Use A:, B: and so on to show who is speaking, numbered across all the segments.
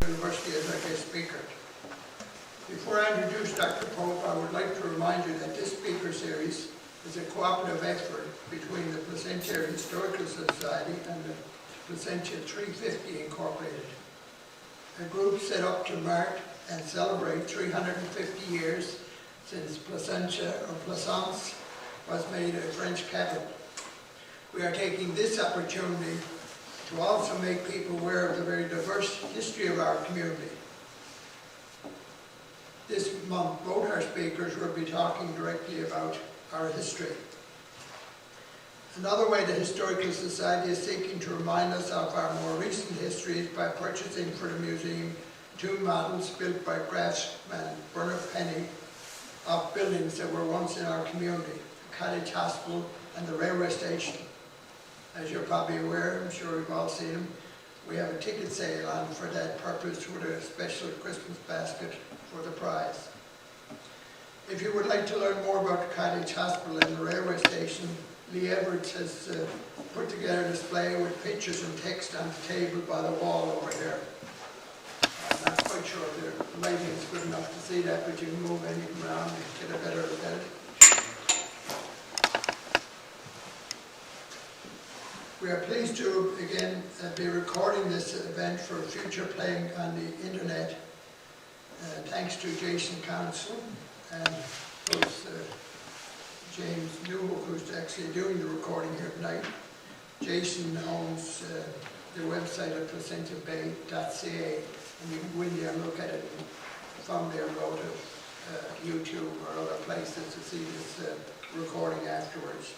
A: University as our guest speaker. Before I introduce Dr. Pope, I would like to remind you that this speaker series is a cooperative effort between the Placentia Historical Society and the Placentia 350 Incorporated, a group set up to mark and celebrate 350 years since Placentia, or Plaisance, was made a French capital. We are taking this opportunity to also make people aware of the very diverse history of our community. This month, both our speakers will be talking directly about our history. Another way the Historical Society is seeking to remind us of our more recent history is by purchasing for the museum 2 models built by craftsman Bernard Penny of buildings that were once in our community, the Cottage Hospital and the railway station. As you're probably aware, I'm sure we've all seen them, we have a ticket sale on for that purpose with a special Christmas basket for the prize. If you would like to learn more about the Cottage Hospital and the railway station, Lee Everett has put together a display with pictures and text on the table by the wall over there. I'm not quite sure if the lighting is good enough to see that, but you can move anything around and get a better look at it. We are pleased to, again, be recording this event for future playing on the internet, thanks to Jason Council and James Newhook, who's actually doing the recording here tonight. Jason owns the website at placentiabay.ca, and you can go in there and look at it, and from there go to YouTube or other places to see this recording afterwards.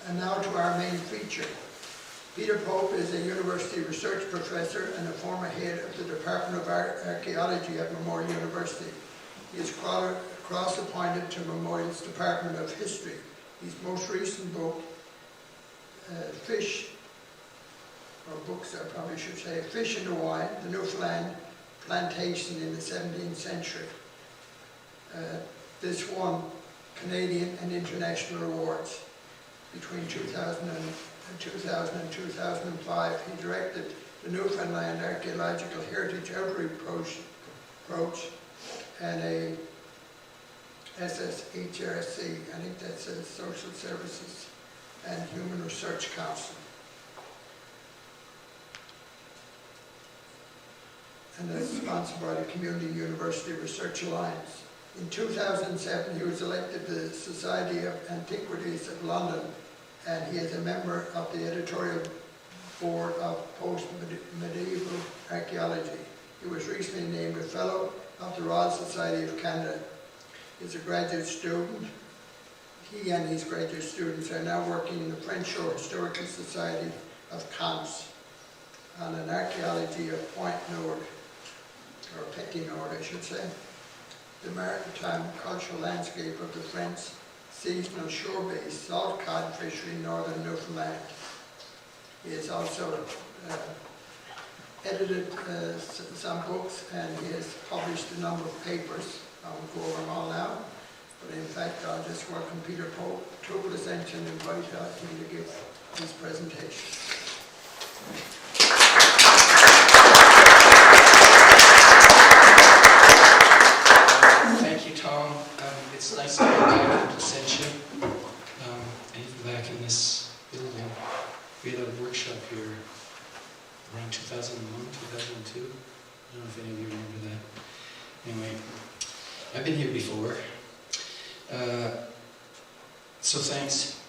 A: And now to our main feature. Peter Pope is a university research professor and a former head of the Department of Archaeology at Memorial University. He is cross-appointed to Memorial's Department of History. His most recent book, Fish in the Wine, the Newfoundland Plantation in the 17th Century. This won Canadian and international awards. Between 2000 and 2005, he directed the Newfoundland Archaeological Heritage Outreach Approach and a SSHRC, I think that's a Social Services and Human Research Council. And that's sponsored by the Community University Research Alliance. In 2007, he was elected to the Society of Antiquities of London, and he is a member of the editorial board of Post-Medieval Archaeology. He was recently named a Fellow of the Royal Society of Canada. He's a graduate student. He and his graduate students are now working in the French Historical Society of Caen on an archaeology of Point Nord, or Petit Nord, I should say, the maritime cultural landscape of the French seasonal shore-based salt cod fishery in northern Newfoundland. He has also edited some books, and he has published a number of papers. I won't go over them all now, but in fact I'll just welcome Peter Pope to Placentia and invite him to give his presentation.
B: Thank you, Tom. It's nice to be back in Placentia, and even back in this building. We had a workshop here around 2001, 2002. I don't know if any of you remember that. Anyway, I've been here before, so thanks.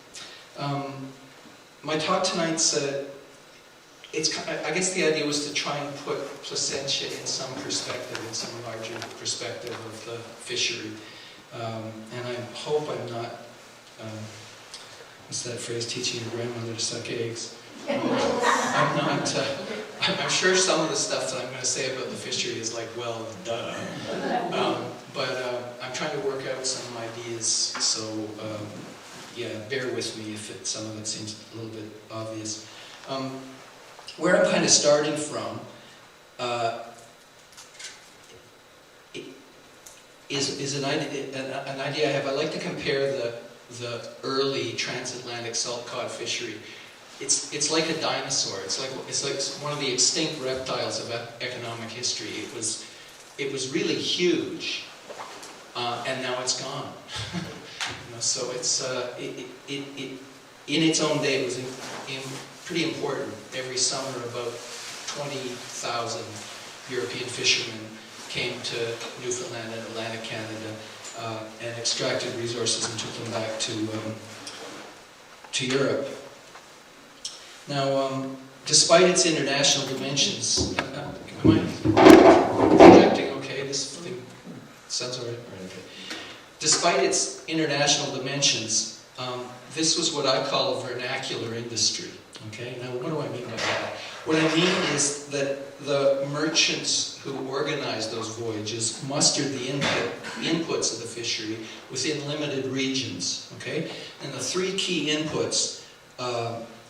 B: My talk tonight's, I guess the idea was to try and put Placentia in some perspective, in some larger perspective of the fishery. And I hope I'm not, what's that phrase, teaching your grandmother to suck eggs. I'm sure some of the stuff that I'm going to say about the fishery is like, well, duh. But I'm trying to work out some ideas, so yeah, bear with me if some of it seems a little bit obvious. Where I'm kind of starting from is an idea I have. I like to compare the early transatlantic salt cod fishery it's like a dinosaur. It's like one of the extinct reptiles of economic history. It was really huge, and now it's gone. So it's in its own day, it was pretty important. Every summer, about 20,000 European fishermen came to Newfoundland and Atlantic Canada and extracted resources and took them back to Europe. Now, despite its international dimensions, am I projecting okay? This thing sounds all right? All right, okay. Despite its international dimensions, this was what I call a vernacular industry. Okay, now what do I mean by that? What I mean is that the merchants who organized those voyages mustered the inputs of the fishery within limited regions. Okay, and the three key inputs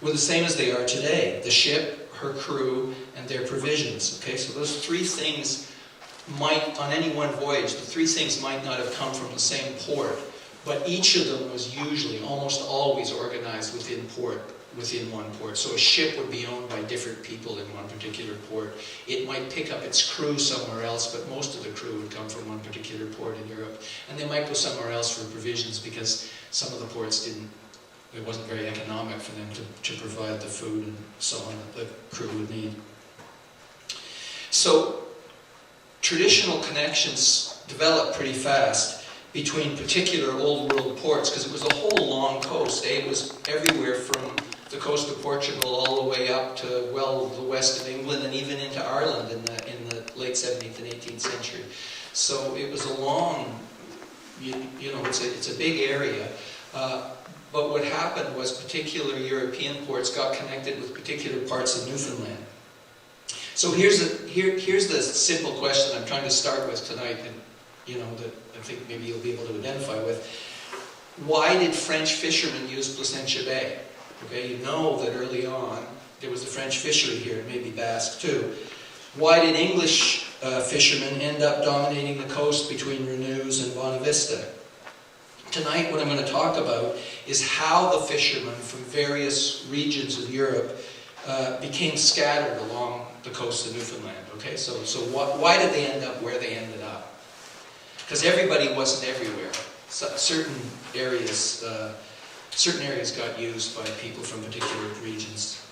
B: were the same as they are today: the ship, her crew, and their provisions. Okay, so those three things might, on any one voyage, the three things might not have come from the same port, but each of them was usually, almost always, organized within one port. So a ship would be owned by different people in one particular port. It might pick up its crew somewhere else, but most of the crew would come from one particular port in Europe. And they might go somewhere else for provisions because some of the ports it wasn't very economic for them to provide the food and so on that the crew would need. So traditional connections developed pretty fast between particular old world ports, because it was a whole long coast. It was everywhere from the coast of Portugal all the way up to, well, the west of England and even into Ireland in the late 17th and 18th century. So it was a long, it's a big area. But what happened was particular European ports got connected with particular parts of Newfoundland. So here's the simple question I'm trying to start with tonight, and that I think maybe you'll be able to identify with. Why did French fishermen use Placentia Bay? Okay, you know that early on there was a French fishery here, and maybe Basque too. Why did English fishermen end up dominating the coast between Renews and Bonavista? Tonight what I'm going to talk about is how the fishermen from various regions of Europe became scattered along the coast of Newfoundland. Okay, so why did they end up where they ended up? Because everybody wasn't everywhere. So certain areas got used by people from particular regions.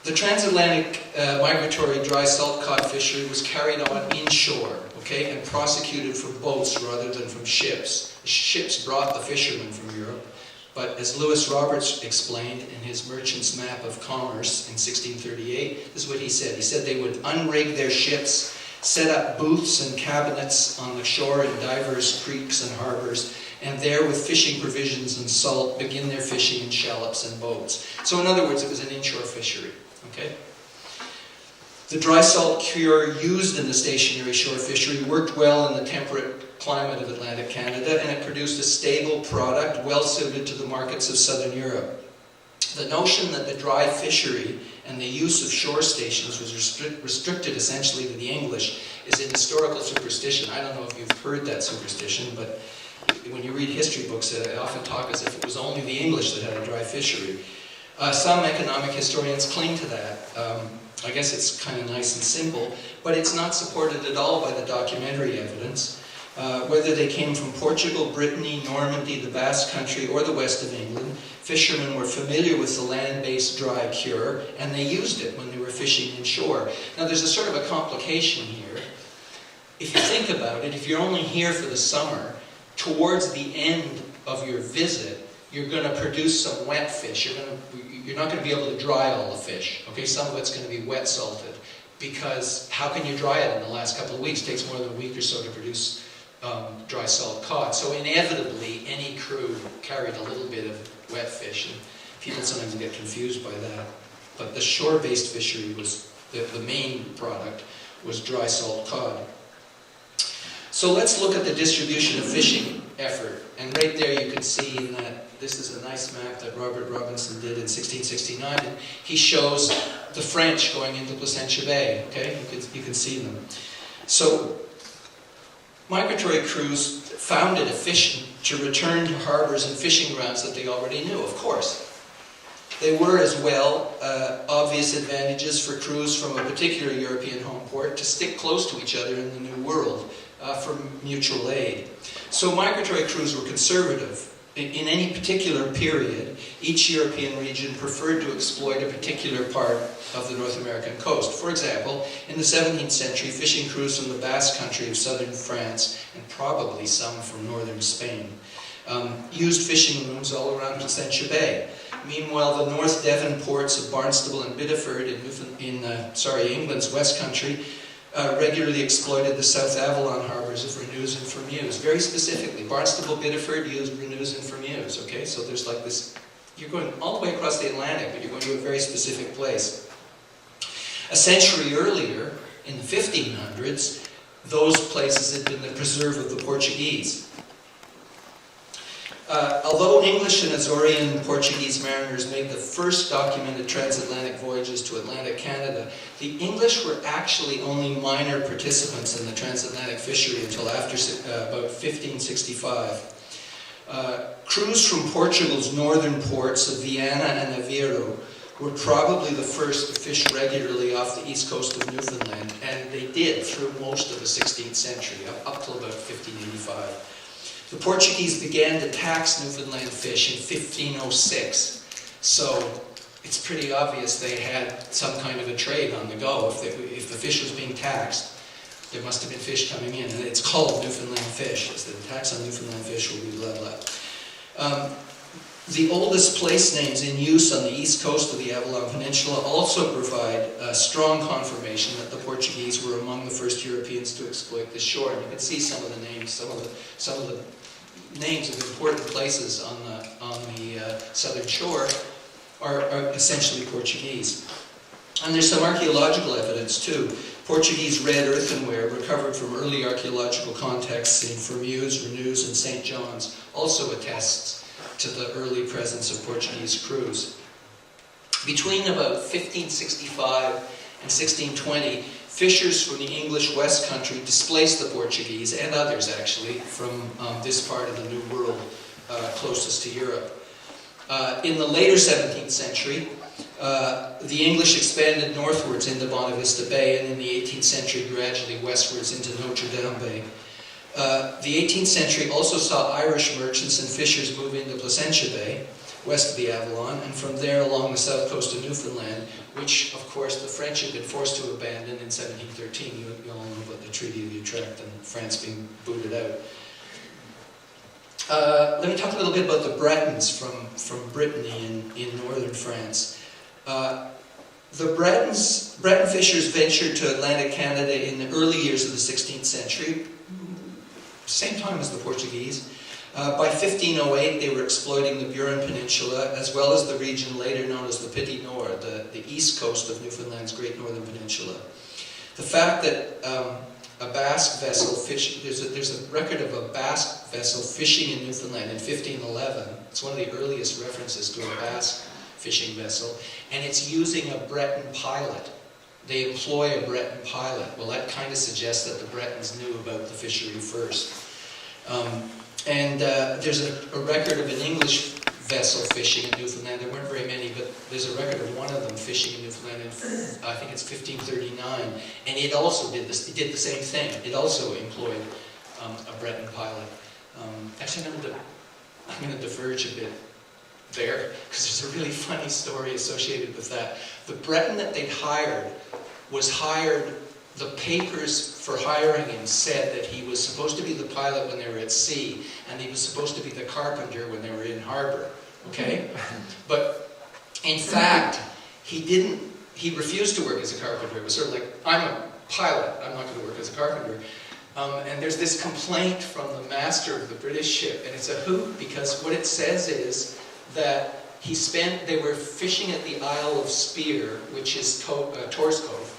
B: The transatlantic migratory dry salt cod fishery was carried on inshore, okay, and prosecuted from boats rather than from ships. Ships brought the fishermen from Europe, but as Lewis Roberts explained in his Merchant's Map of Commerce in 1638, this is what he said. He said they would unrig their ships, set up booths and cabinets on the shore in divers creeks and harbors, and there with fishing provisions and salt begin their fishing in shallops and boats. So in other words, it was an inshore fishery. Okay? The dry salt cure used in the stationary shore fishery worked well in the temperate climate of Atlantic Canada, and it produced a stable product well suited to the markets of southern Europe. The notion that the dry fishery and the use of shore stations was restricted essentially to the English is an historical superstition. I don't know if you've heard that superstition, but when you read history books, they often talk as if it was only the English that had a dry fishery. Some economic historians cling to that. I guess it's kind of nice and simple, but it's not supported at all by the documentary evidence. Whether they came from Portugal, Brittany, Normandy, the Basque Country, or the west of England, fishermen were familiar with the land-based dry cure, and they used it when they were fishing inshore. Now there's a sort of a complication here. If you think about it, if you're only here for the summer, towards the end of your visit, you're going to produce some wet fish. You're not going to be able to dry all the fish. Okay, some of it's going to be wet salted, because how can you dry it in the last couple of weeks? It takes more than a week or so to produce dry salt cod. So inevitably, any crew carried a little bit of wet fish, and people sometimes get confused by that. But the shore-based fishery was, the main product was dry salt cod. So let's look at the distribution of fishing effort. And right there you can see that this is a nice map that Robert Robinson did in 1669. And he shows the French going into Placentia Bay. Okay, you can see them. So Migratory crews found it efficient to return to harbors and fishing grounds that they already knew, of course. They were as well obvious advantages for crews from a particular European home port to stick close to each other in the New World for mutual aid. So migratory crews were conservative. In any particular period, each European region preferred to exploit a particular part of the North American coast. For example, in the 17th century, fishing crews from the Basque Country of southern France, and probably some from northern Spain, used fishing rooms all around Placentia Bay. Meanwhile, the North Devon ports of Barnstable and Biddeford in England's West Country regularly exploited the South Avalon harbors of Renews and Fermews. Very specifically, Barnstable, Biddeford used Renews and Fermews, okay? So there's like this, you're going all the way across the Atlantic, but you're going to a very specific place. A century earlier, in the 1500s, those places had been the preserve of the Portuguese. Although English and Azorean Portuguese mariners made the first documented transatlantic voyages to Atlantic Canada, the English were actually only minor participants in the transatlantic fishery until after about 1565. Crews from Portugal's northern ports of Viana and Aveiro were probably the first to fish regularly off the east coast of Newfoundland, and they did through most of the 16th century, up till about 1585. The Portuguese began to tax Newfoundland fish in 1506, so it's pretty obvious they had some kind of a trade on the go. If the fish was being taxed, there must have been fish coming in, and it's called Newfoundland fish. So the tax on Newfoundland fish will be level. The oldest place names in use on the east coast of the Avalon Peninsula also provide strong confirmation that the Portuguese were among the first Europeans to exploit the shore. And you can see some of the names, some of the names of important places on the southern shore are essentially Portuguese. And there's some archaeological evidence too. Portuguese red earthenware recovered from early archaeological contexts in Fermews, Renews, and St. John's also attests to the early presence of Portuguese crews. Between about 1565 and 1620, fishers from the English West Country displaced the Portuguese, and others actually, from this part of the New World closest to Europe. In the later 17th century, the English expanded northwards into Bonavista Bay, and in the 18th century gradually westwards into Notre Dame Bay. The 18th century also saw Irish merchants and fishers move into Placentia Bay, west of the Avalon, and from there along the south coast of Newfoundland, which, of course, the French had been forced to abandon in 1713. You all know about the Treaty of Utrecht and France being booted out. Let me talk a little bit about the Bretons from Brittany in northern France. The Breton fishers ventured to Atlantic Canada in the early years of the 16th century, same time as the Portuguese. By 1508, they were exploiting the Burin Peninsula, as well as the region later known as the Petit Nord, the east coast of Newfoundland's Great Northern Peninsula. The fact that a Basque vessel there's a record of a Basque vessel fishing in Newfoundland in 1511. It's one of the earliest references to a Basque fishing vessel, and it's using a Breton pilot. They employ a Breton pilot. Well, that kind of suggests that the Bretons knew about the fishery first. There's a record of an English vessel fishing in Newfoundland. There weren't very many, but there's a record of one of them fishing in Newfoundland in, I think it's 1539. And it also did this. It did the same thing. It also employed a Breton pilot. Actually, I'm going to diverge a bit there, because there's a really funny story associated with that. The Breton that they'd hired was hired. The papers for hiring him said that he was supposed to be the pilot when they were at sea, and he was supposed to be the carpenter when they were in harbor. Okay? But in fact, he refused to work as a carpenter. It was sort of like, I'm a pilot, I'm not going to work as a carpenter. And there's this complaint from the master of the British ship, and it's a hoot, because what it says is that they were fishing at the Isle of Spear, which is Torres Cove.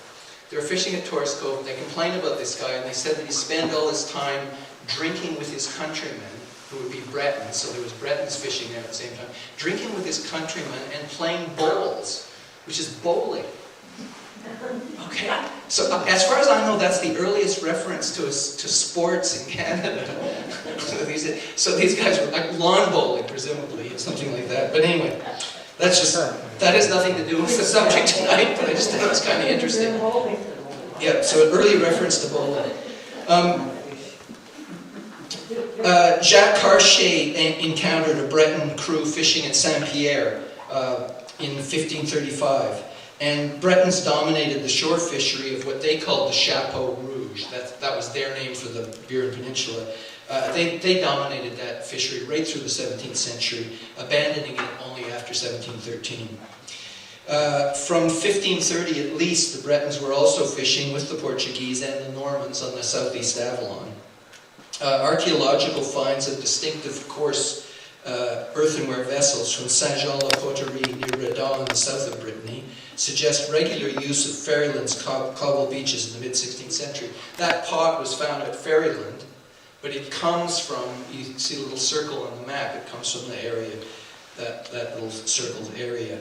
B: They were fishing at Torres Cove, and they complained about this guy, and they said that he spent all his time drinking with his countrymen, who would be Bretons, so there was Bretons fishing there at the same time, drinking with his countrymen and playing bowls, which is bowling. Okay, so as far as I know, that's the earliest reference to sports in Canada. So these guys were like lawn bowling, presumably, or something like that. But anyway, that has nothing to do with the subject tonight, but I just thought it was kind of interesting. Yeah, so an early reference to bowling. Jacques Cartier encountered a Breton crew fishing at Saint-Pierre in 1535. And Bretons dominated the shore fishery of what they called the Chapeau Rouge. That was their name for the Burin Peninsula. They dominated that fishery right through the 17th century, abandoning it only after 1713. From 1530 at least, the Bretons were also fishing with the Portuguese and the Normans on the southeast Avalon. Archaeological finds of distinctive coarse earthenware vessels from Saint-Jean-la-Poterie near Redon in the south of Brittany suggest regular use of Ferryland's cobble beaches in the mid-16th century. That pot was found at Ferryland, but it comes from, you see a little circle on the map, it comes from the area, that little circled area.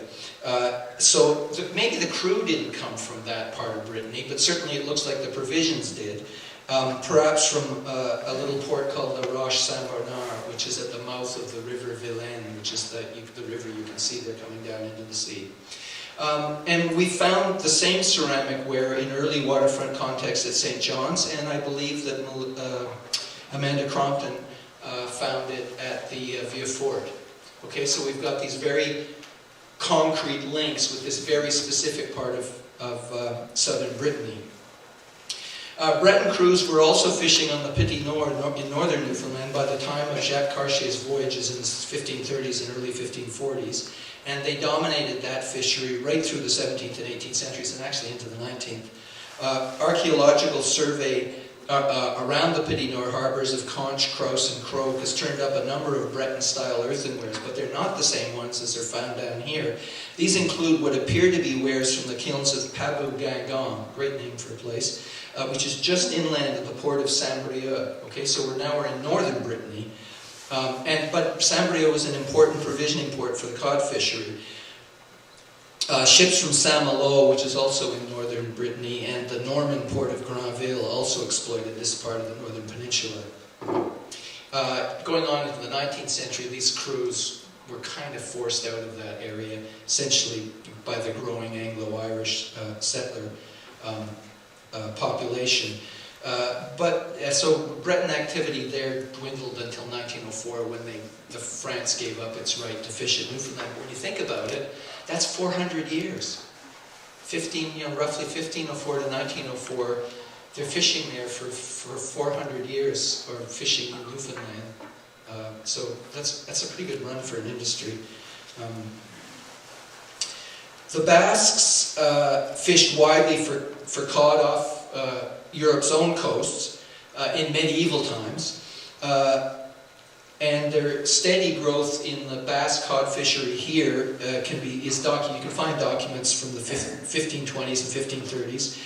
B: So maybe the crew didn't come from that part of Brittany, but certainly it looks like the provisions did. Perhaps from a little port called La Roche Saint-Bernard, which is at the mouth of the river Vilaine, which is the river you can see there coming down into the sea. And we found the same ceramic ware in early waterfront contexts at St. John's, and I believe that Amanda Crompton found it at the Vieux Fort. Okay, so we've got these very concrete links with this very specific part of southern Brittany. Breton crews were also fishing on the Petit Nord in northern Newfoundland by the time of Jacques Cartier's voyages in the 1530s and early 1540s, and they dominated that fishery right through the 17th and 18th centuries and actually into the 19th. Archaeological survey around the Petit Nord harbors of Conch, Crouse, and Croak has turned up a number of Breton-style earthenwares, but they're not the same ones as are found down here. These include what appear to be wares from the kilns of Pabou-Guingamp, great name for a place, which is just inland of the port of Saint-Brieuc. Okay, so we're in northern Brittany, but Saint-Brieuc was an important provisioning port for the cod fishery. Ships from Saint-Malo, which is also in northern Brittany, and the Norman port of Granville also exploited this part of the northern peninsula. Going on into the 19th century, these crews were kind of forced out of that area, essentially by the growing Anglo-Irish settler population. So Breton activity there dwindled until 1904 when the France gave up its right to fish at Newfoundland. When you think about it, that's 400 years. Roughly 1504 to 1904, they're fishing there for 400 years, or fishing in Newfoundland. So that's a pretty good run for an industry. The Basques fished widely for cod off Europe's own coasts in medieval times. And their steady growth in the Basque cod fishery here you can find documents from the 1520s and 1530s.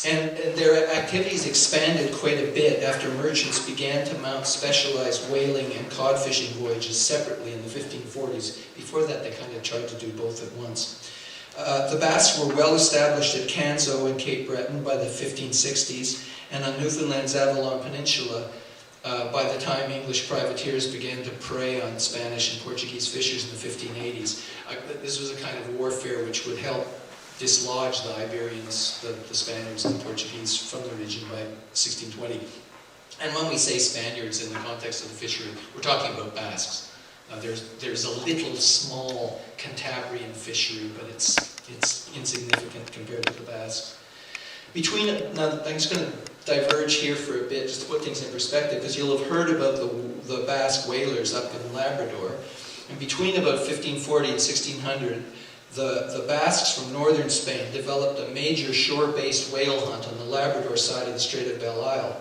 B: And their activities expanded quite a bit after merchants began to mount specialized whaling and cod fishing voyages separately in the 1540s. Before that, they kind of tried to do both at once. The Basques were well established at Canso and Cape Breton by the 1560s, and on Newfoundland's Avalon Peninsula by the time English privateers began to prey on Spanish and Portuguese fishers in the 1580s. This was a kind of warfare which would help dislodge the Iberians, the Spaniards and the Portuguese from the region by 1620. And when we say Spaniards in the context of the fishery, we're talking about Basques. There's a little small Cantabrian fishery, but it's insignificant compared to the Basques. Now, I'm just going to diverge here for a bit, just to put things in perspective, because you'll have heard about the Basque whalers up in Labrador. And between about 1540 and 1600, the Basques from northern Spain developed a major shore-based whale hunt on the Labrador side of the Strait of Belle Isle.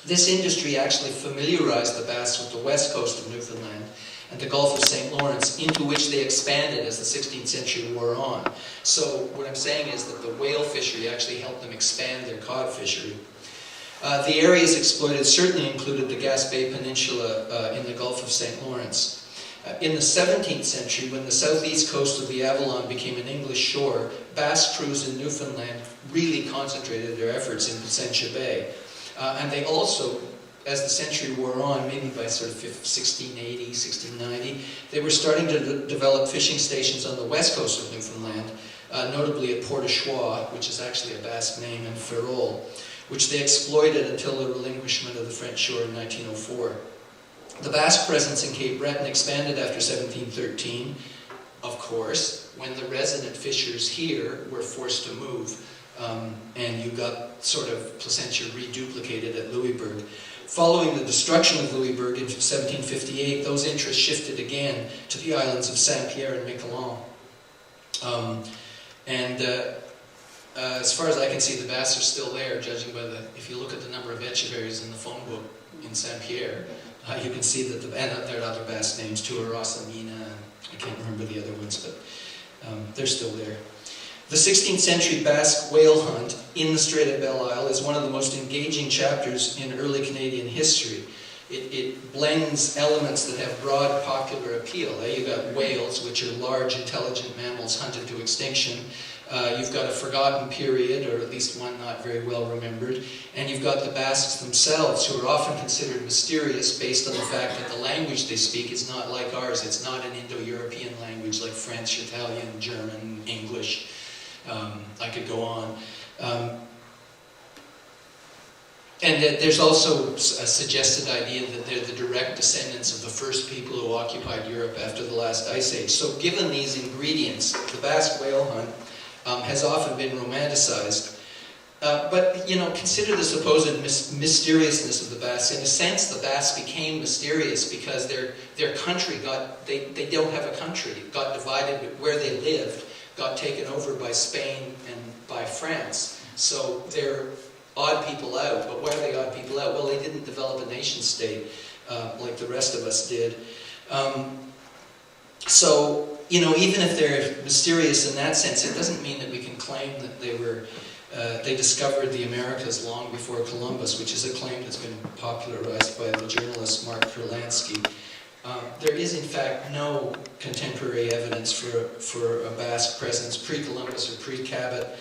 B: This industry actually familiarized the Basques with the west coast of Newfoundland and the Gulf of St. Lawrence, into which they expanded as the 16th century wore on. So what I'm saying is that the whale fishery actually helped them expand their cod fishery. The areas exploited certainly included the Gaspé Peninsula in the Gulf of St. Lawrence. In the 17th century, when the southeast coast of the Avalon became an English shore, Basque crews in Newfoundland really concentrated their efforts in Placentia Bay. And they also, as the century wore on, maybe by sort of 1680, 1690, they were starting to develop fishing stations on the west coast of Newfoundland, notably at Port au Choix, which is actually a Basque name, and Ferrol, which they exploited until the relinquishment of the French shore in 1904. The Basque presence in Cape Breton expanded after 1713, of course, when the resident fishers here were forced to move, and you got sort of Placentia reduplicated at Louisbourg. Following the destruction of Louisbourg in 1758, those interests shifted again to the islands of Saint-Pierre and Miquelon. As far as I can see, the Basques are still there, judging by if you look at the number of echeverries in the phone book in Saint-Pierre, you can see that and there are other Basque names too, Rosamina, and I can't remember the other ones, but they're still there. The 16th century Basque whale hunt in the Strait of Belle Isle is one of the most engaging chapters in early Canadian history. It blends elements that have broad popular appeal. You've got whales, which are large, intelligent mammals hunted to extinction. You've got a forgotten period, or at least one not very well remembered. And you've got the Basques themselves, who are often considered mysterious based on the fact that the language they speak is not like ours. It's not an Indo-European language like French, Italian, German, English. I could go on. And there's also a suggested idea that they're the direct descendants of the first people who occupied Europe after the last ice age. So given these ingredients, the Basque whale hunt has often been romanticized. But, consider the supposed mysteriousness of the Basques. In a sense, the Basques became mysterious because their country they don't have a country. It got divided where they lived, got taken over by Spain and by France. So they're odd people out. But why are they odd people out? Well, they didn't develop a nation state like the rest of us did. So, even if they're mysterious in that sense, it doesn't mean that we can claim that they discovered the Americas long before Columbus, which is a claim that's been popularized by the journalist Mark Kurlansky. There is, in fact, no contemporary evidence for a Basque presence pre-Columbus or pre-Cabot.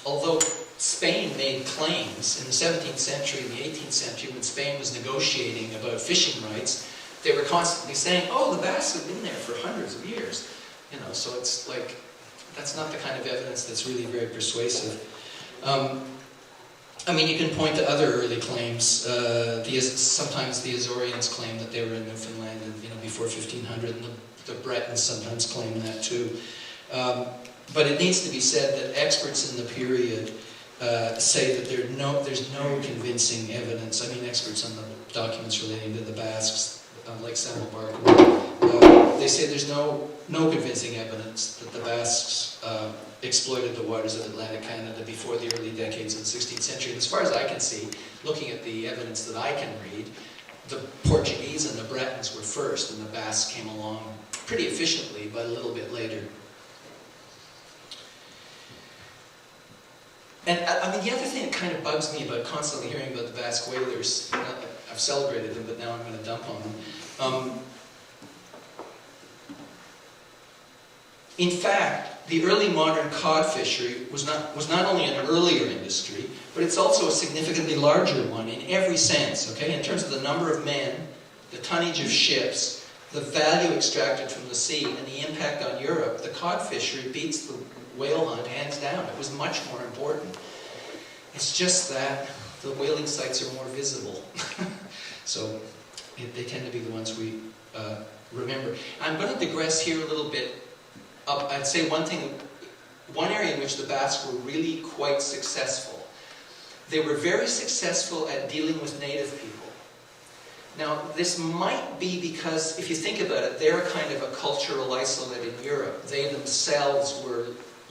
B: Although Spain made claims in the 17th century and the 18th century, when Spain was negotiating about fishing rights, they were constantly saying, oh, the Basques have been there for hundreds of years. So it's like, that's not the kind of evidence that's really very persuasive. You can point to other early claims. Sometimes the Azorians claim that they were in Newfoundland before 1500, and the Bretons sometimes claim that too. But it needs to be said that experts in the period say that there's no convincing evidence. Experts on the documents relating to the Basques, like Samuel Barker, they say there's no convincing evidence that the Basques exploited the waters of Atlantic Canada before the early decades of the 16th century. And as far as I can see, looking at the evidence that I can read, the Portuguese and the Bretons were first, and the Basques came along pretty efficiently, but a little bit later. And the other thing that kind of bugs me about constantly hearing about the Basque whalers, I've celebrated them, but now I'm going to dump on them. In fact, the early modern cod fishery was not only an earlier industry, but it's also a significantly larger one in every sense, okay? In terms of the number of men, the tonnage of ships, the value extracted from the sea, and the impact on Europe, the cod fishery beats the whale hunt hands down. It was much more important. It's just that the whaling sites are more visible. So they tend to be the ones we remember. I'm going to digress here a little bit. I'd say one area in which the Basques were really quite successful. They were very successful at dealing with native people. Now, this might be because, if you think about it, they're kind of a cultural isolate in Europe. They themselves were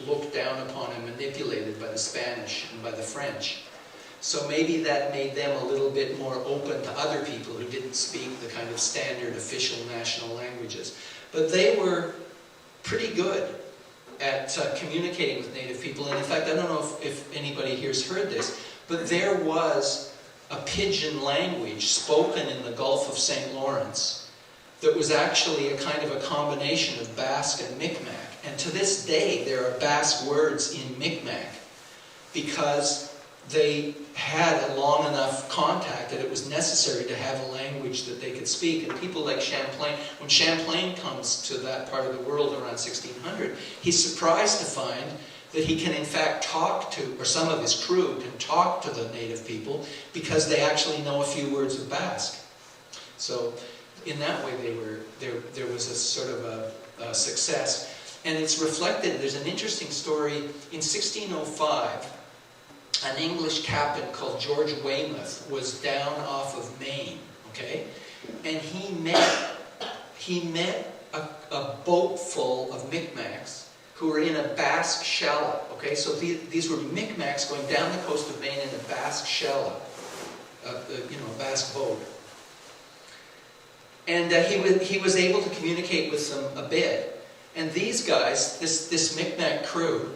B: looked down upon and manipulated by the Spanish and by the French. So maybe that made them a little bit more open to other people who didn't speak the kind of standard official national languages. But they were pretty good at communicating with native people. And in fact, I don't know if anybody here has heard this, but there was a pidgin language spoken in the Gulf of St. Lawrence that was actually a kind of a combination of Basque and Mi'kmaq. And to this day, there are Basque words in Mi'kmaq because they had a long enough contact that it was necessary to have a language that they could speak. And people like Champlain, when Champlain comes to that part of the world around 1600, he's surprised to find that he can in fact talk to, or some of his crew can talk to the native people because they actually know a few words of Basque. So in that way there was a sort of a success. And it's reflected, there's an interesting story, in 1605, an English captain called George Weymouth was down off of Maine, okay? And he met a boat full of Mi'kmaqs who were in a Basque shallop, okay? So these were Mi'kmaqs going down the coast of Maine in a Basque shallop, a Basque boat. And he was able to communicate with them a bit. And these guys, this Mi'kmaq crew,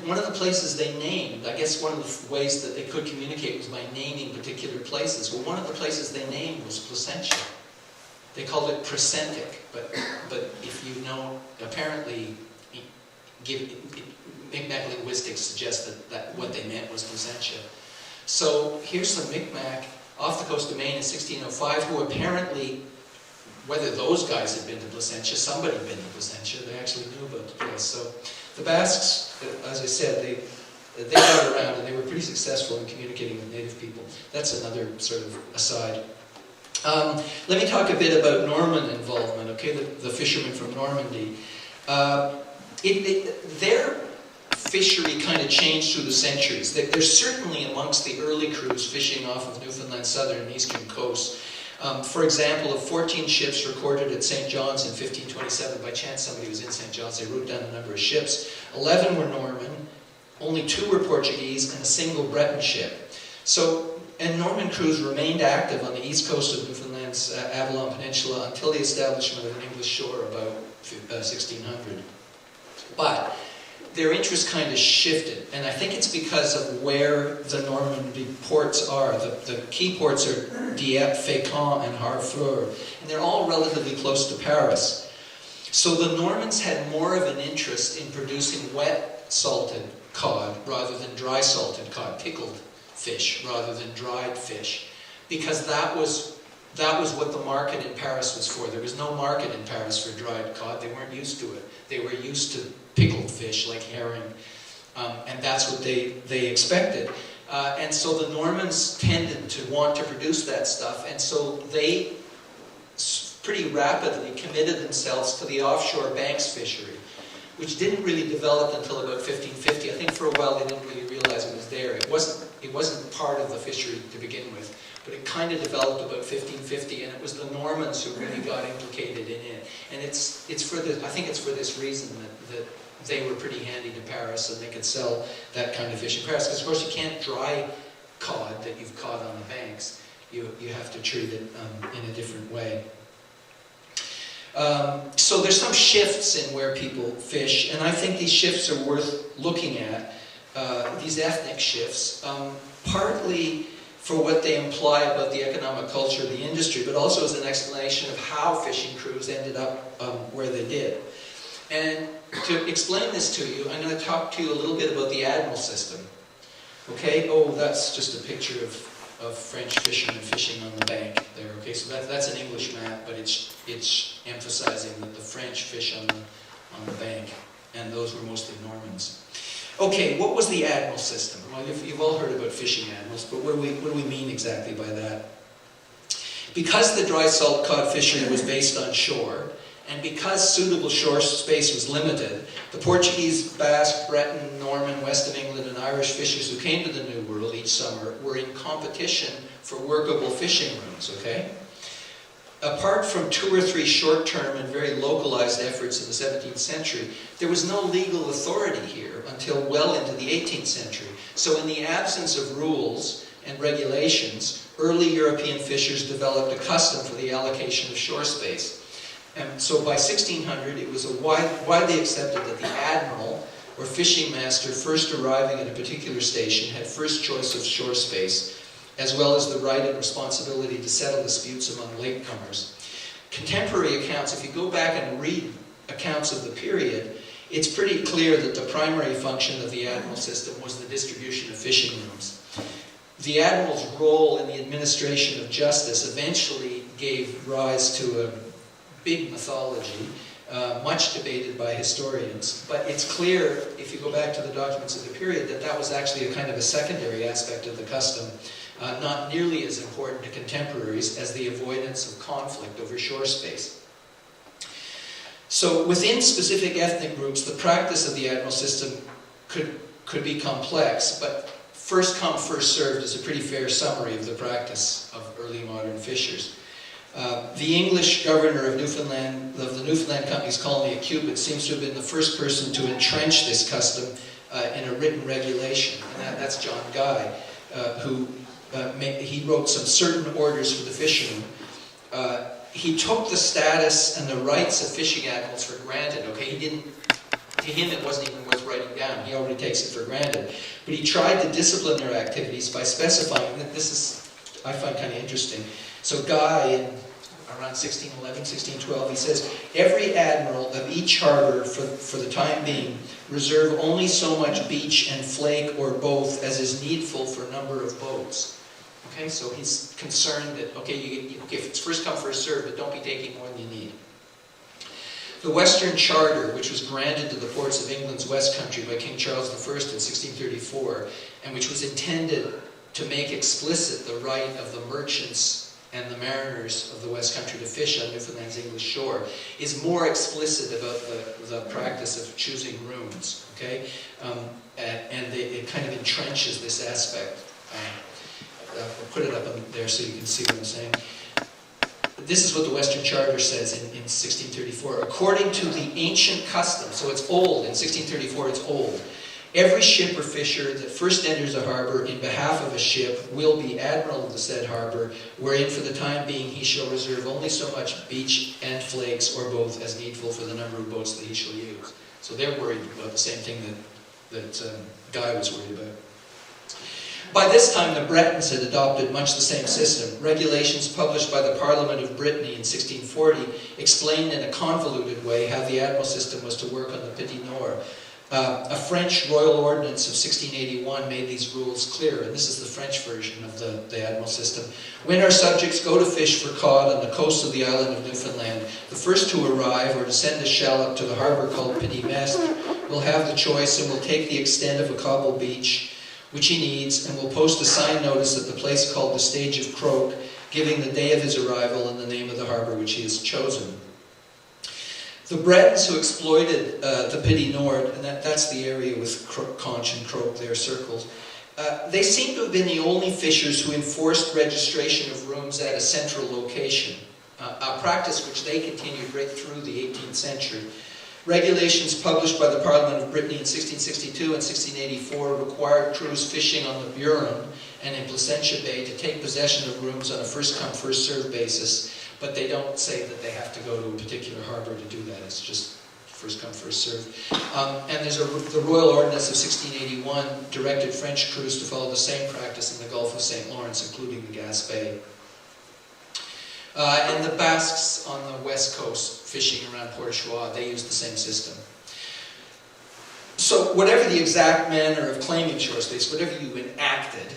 B: one of the places they named, I guess one of the ways that they could communicate was by naming particular places. Well, one of the places they named was Placentia. They called it Precentic, but if you know, apparently, Mi'kmaq linguistics suggests that what they meant was Placentia. So here's some Mi'kmaq off the coast of Maine in 1605 who apparently, whether those guys had been to Placentia, somebody had been to Placentia, they actually knew about the place. So the Basques, as I said, they got around and they were pretty successful in communicating with native people. That's another sort of aside. Let me talk a bit about Norman involvement, okay, the fishermen from Normandy. Their fishery kind of changed through the centuries. They're certainly amongst the early crews fishing off of Newfoundland's southern and eastern coasts. For example, of 14 ships recorded at St. John's in 1527, by chance somebody was in St. John's, they wrote down the number of ships. 11 were Norman, only 2 were Portuguese, and a single Breton ship. And Norman crews remained active on the east coast of Newfoundland's Avalon Peninsula until the establishment of an English shore about 1600. But their interest kind of shifted, and I think it's because of where the Normandy ports are. The key ports are Dieppe, Fécamp, and Harfleur, and they're all relatively close to Paris. So the Normans had more of an interest in producing wet salted cod rather than dry salted cod, pickled fish rather than dried fish, because that was what the market in Paris was for. There was no market in Paris for dried cod. They weren't used to it. They were used to pickled fish like herring, and that's what they expected. And so the Normans tended to want to produce that stuff, and so they pretty rapidly committed themselves to the offshore banks fishery, which didn't really develop until about 1550. I think for a while they didn't really realize it was there. It wasn't part of the fishery to begin with, but it kind of developed about 1550, and it was the Normans who really got implicated in it. And I think it's for this reason that they were pretty handy to Paris, and they could sell that kind of fish in Paris. Because of course you can't dry cod that you've caught on the banks. You have to treat it in a different way. So there's some shifts in where people fish, and I think these shifts are worth looking at, these ethnic shifts, partly for what they imply about the economic culture of the industry, but also as an explanation of how fishing crews ended up where they did. And to explain this to you, I'm going to talk to you a little bit about the admiral system. Okay? Oh, that's just a picture of French fishermen fishing on the bank there. Okay, so that's an English map, but it's emphasizing that the French fish on the bank, and those were mostly Normans. Okay, what was the admiral system? Well, you've all heard about fishing admirals, but what do we mean exactly by that? Because the dry salt cod fishery was based on shore, and because suitable shore space was limited, the Portuguese, Basque, Breton, Norman, West of England, and Irish fishers who came to the New World each summer were in competition for workable fishing rooms, okay? Apart from 2 or 3 short-term and very localized efforts in the 17th century, there was no legal authority here until well into the 18th century. So in the absence of rules and regulations, early European fishers developed a custom for the allocation of shore space. And so by 1600, it was widely accepted that the admiral, or fishing master, first arriving at a particular station, had first choice of shore space, as well as the right and responsibility to settle disputes among latecomers. contemporary accounts, if you go back and read accounts of the period, it's pretty clear that the primary function of the admiral system was the distribution of fishing rooms. The admiral's role in the administration of justice eventually gave rise to a big mythology, much debated by historians. But it's clear, if you go back to the documents of the period, that that was actually a kind of a secondary aspect of the custom, not nearly as important to contemporaries as the avoidance of conflict over shore space. So within specific ethnic groups, the practice of the admiral system could be complex, but first come, first served is a pretty fair summary of the practice of early modern fishers. The English governor of Newfoundland, of the Newfoundland Company's colony at Cupid, seems to have been the first person to entrench this custom in a written regulation, and that's John Guy, who he wrote some certain orders for the fishermen. He took the status and the rights of fishing admirals for granted. Okay, to him it wasn't even worth writing down. He already takes it for granted. But he tried to discipline their activities by specifying that this is, I find kind of interesting. So Guy, in around 1611, 1612, he says, every admiral of each harbor for the time being reserve only so much beach and flake or both as is needful for number of boats. Okay, so he's concerned that, okay, if it's first come, first served, but don't be taking more than you need. The Western Charter, which was granted to the ports of England's West Country by King Charles I in 1634, and which was intended to make explicit the right of the merchants and the mariners of the West Country to fish on Newfoundland's English shore, is more explicit about the practice of choosing rooms, okay? And it kind of entrenches this aspect. I'll put it up there so you can see what I'm saying. This is what the Western Charter says in 1634. According to the ancient custom, so it's old, in 1634 it's old, every ship or fisher that first enters a harbor in behalf of a ship will be admiral of the said harbor, wherein for the time being he shall reserve only so much beach and flakes or both as needful for the number of boats that he shall use. So they're worried about the same thing that Guy was worried about. By this time, the Bretons had adopted much the same system. Regulations published by the Parliament of Brittany in 1640 explained in a convoluted way how the admiral system was to work on the Petit Nord. A French royal ordinance of 1681 made these rules clear, and this is the French version of the admiral system. When our subjects go to fish for cod on the coast of the island of Newfoundland, the first to arrive or to send a shallop to the harbour called Petit Mestre will have the choice and will take the extent of a cobble beach which he needs, and will post a sign notice at the place called the Stage of Croak, giving the day of his arrival and the name of the harbour which he has chosen. The Bretons who exploited the Petit Nord, and that's the area with conch and croak there circled, they seem to have been the only fishers who enforced registration of rooms at a central location, a practice which they continued right through the 18th century. Regulations published by the Parliament of Brittany in 1662 and 1684 required crews fishing on the Buron and in Placentia Bay to take possession of rooms on a first-come, first-served basis, but they don't say that they have to go to a particular harbour to do that. It's just first-come, first-served. And there's the Royal Ordinance of 1681 directed French crews to follow the same practice in the Gulf of St. Lawrence, including the Gaspé. And the Basques on the west coast, fishing around Port-au-Choix, they use the same system. So whatever the exact manner of claiming shore space, whatever you enacted,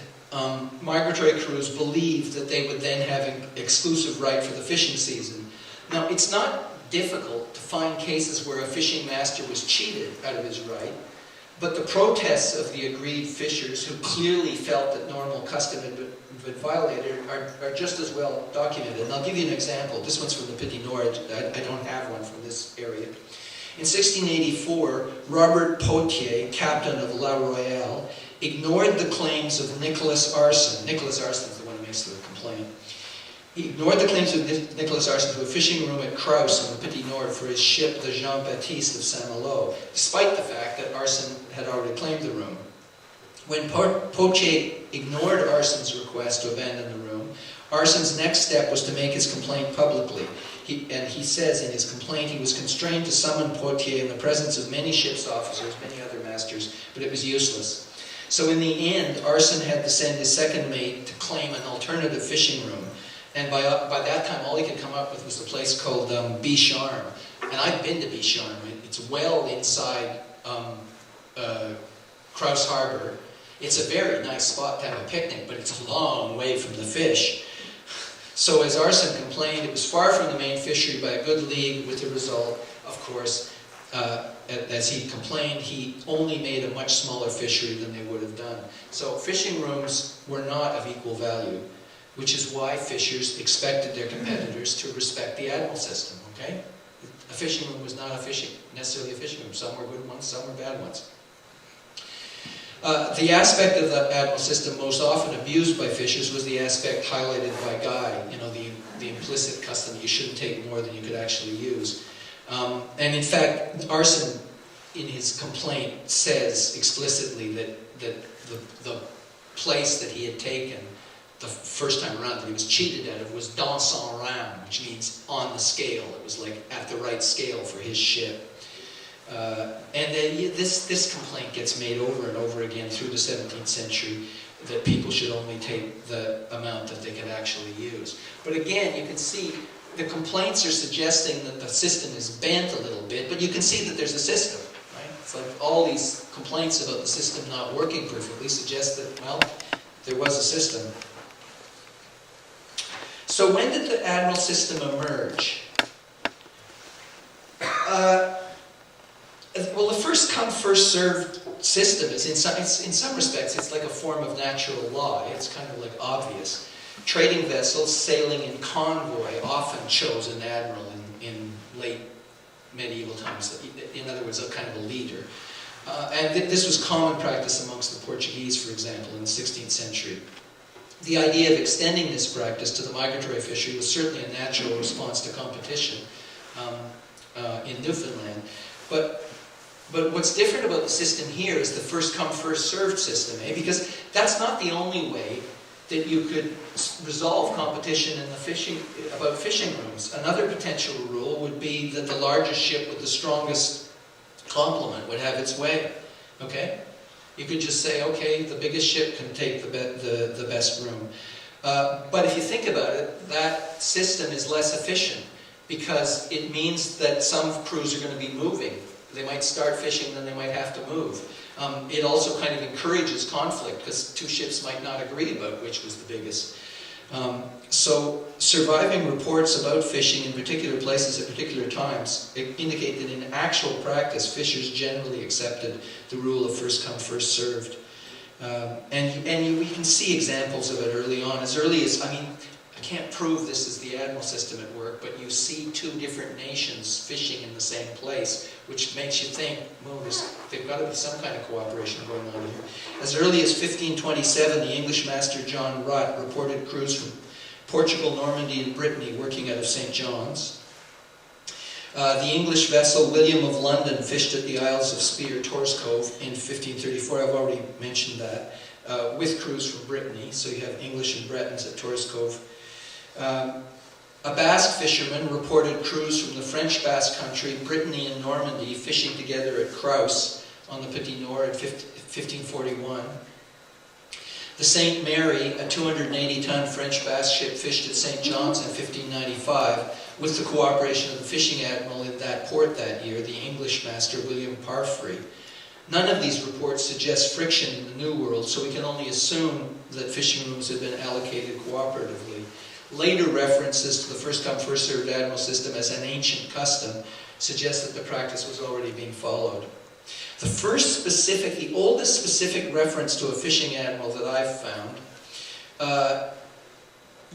B: migratory crews believed that they would then have an exclusive right for the fishing season. Now, it's not difficult to find cases where a fishing master was cheated out of his right, but the protests of the aggrieved fishers, who clearly felt that normal custom had been violated, are just as well documented. And I'll give you an example. This one's from the Petit Nord. I don't have one from this area. In 1684, Robert Potier, captain of La Royale, ignored the claims of Nicholas Arson. Nicholas Arson is the one who makes the complaint. He ignored the claims of Nicholas Arson to a fishing room at Creuse on the Petit Nord for his ship, the Jean-Baptiste of Saint-Malo, despite the fact that Arson had already claimed the room. When Potier ignored Arson's request to abandon the room, Arson's next step was to make his complaint publicly. He says in his complaint he was constrained to summon Potier in the presence of many ship's officers, many other masters, but it was useless. So in the end, Arson had to send his second mate to claim an alternative fishing room. And by that time, all he could come up with was a place called Bicharme. And I've been to Bicharme. It's well inside Crouse Harbour. It's a very nice spot to have a picnic, but it's a long way from the fish. So as Arsene complained, it was far from the main fishery by a good league, with the result, of course, as he complained, he only made a much smaller fishery than they would have done. So fishing rooms were not of equal value, which is why fishers expected their competitors to respect the admiral system, okay? A fishing room was not necessarily a fishing room. Some were good ones, some were bad ones. The aspect of the admiral system most often abused by fishers was the aspect highlighted by Guy, the implicit custom that you shouldn't take more than you could actually use. And in fact, Arsene, in his complaint, says explicitly that the place that he had taken the first time around that he was cheated out of was dans son rang, which means on the scale. It was like at the right scale for his ship. And this complaint gets made over and over again through the 17th century, that people should only take the amount that they could actually use. But again, you can see the complaints are suggesting that the system is bent a little bit, but you can see that there's a system, right? It's like all these complaints about the system not working perfectly suggest that, well, there was a system. So when did the admiral system emerge? Well, the first come, first served system is, in some respects, it's like a form of natural law. It's kind of like obvious. Trading vessels sailing in convoy often chose an admiral in late medieval times. In other words, a kind of a leader. And this was common practice amongst the Portuguese, for example, in the 16th century. The idea of extending this practice to the migratory fishery was certainly a natural response to competition in Newfoundland. But what's different about the system here is the first come, first served system, because that's not the only way that you could resolve competition in the fishing rooms. Another potential rule would be that the largest ship with the strongest complement would have its way. Okay? You could just say, okay, the biggest ship can take the best room. But if you think about it, that system is less efficient, because it means that some crews are going to be moving. They might start fishing, then they might have to move. It also kind of encourages conflict, because two ships might not agree about which was the biggest. So surviving reports about fishing in particular places at particular times indicate that in actual practice, fishers generally accepted the rule of first come, first served. And we can see examples of it early on. As early as, I can't prove this is the admiral system at work, but you see two different nations fishing in the same place, which makes you think, well, there's got to be some kind of cooperation going on here. As early as 1527, the English master John Rutt reported crews from Portugal, Normandy, and Brittany working out of St. John's. The English vessel William of London fished at the Isles of Spear, Torscove, in 1534. I've already mentioned that, with crews from Brittany. So you have English and Bretons at Torscove. A Basque fisherman reported crews from the French Basque country, Brittany and Normandy, fishing together at Creuse on the Petit Nord in 1541. The St. Mary, a 280-ton French Basque ship, fished at St. John's in 1595 with the cooperation of the fishing admiral in that port that year, the English master William Parfrey. None of these reports suggest friction in the New World, so we can only assume that fishing rooms had been allocated cooperatively. Later references to the first come, first served admiral system as an ancient custom suggest that the practice was already being followed. The oldest specific reference to a fishing admiral that I've found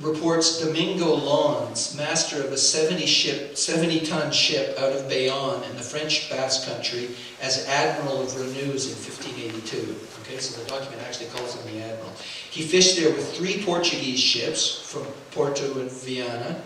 B: reports Domingo Lons, master of a 70-ton ship out of Bayonne in the French Basque Country, as Admiral of Renews in 1582. Okay, so the document actually calls him the Admiral. He fished there with 3 Portuguese ships from Porto and Viana,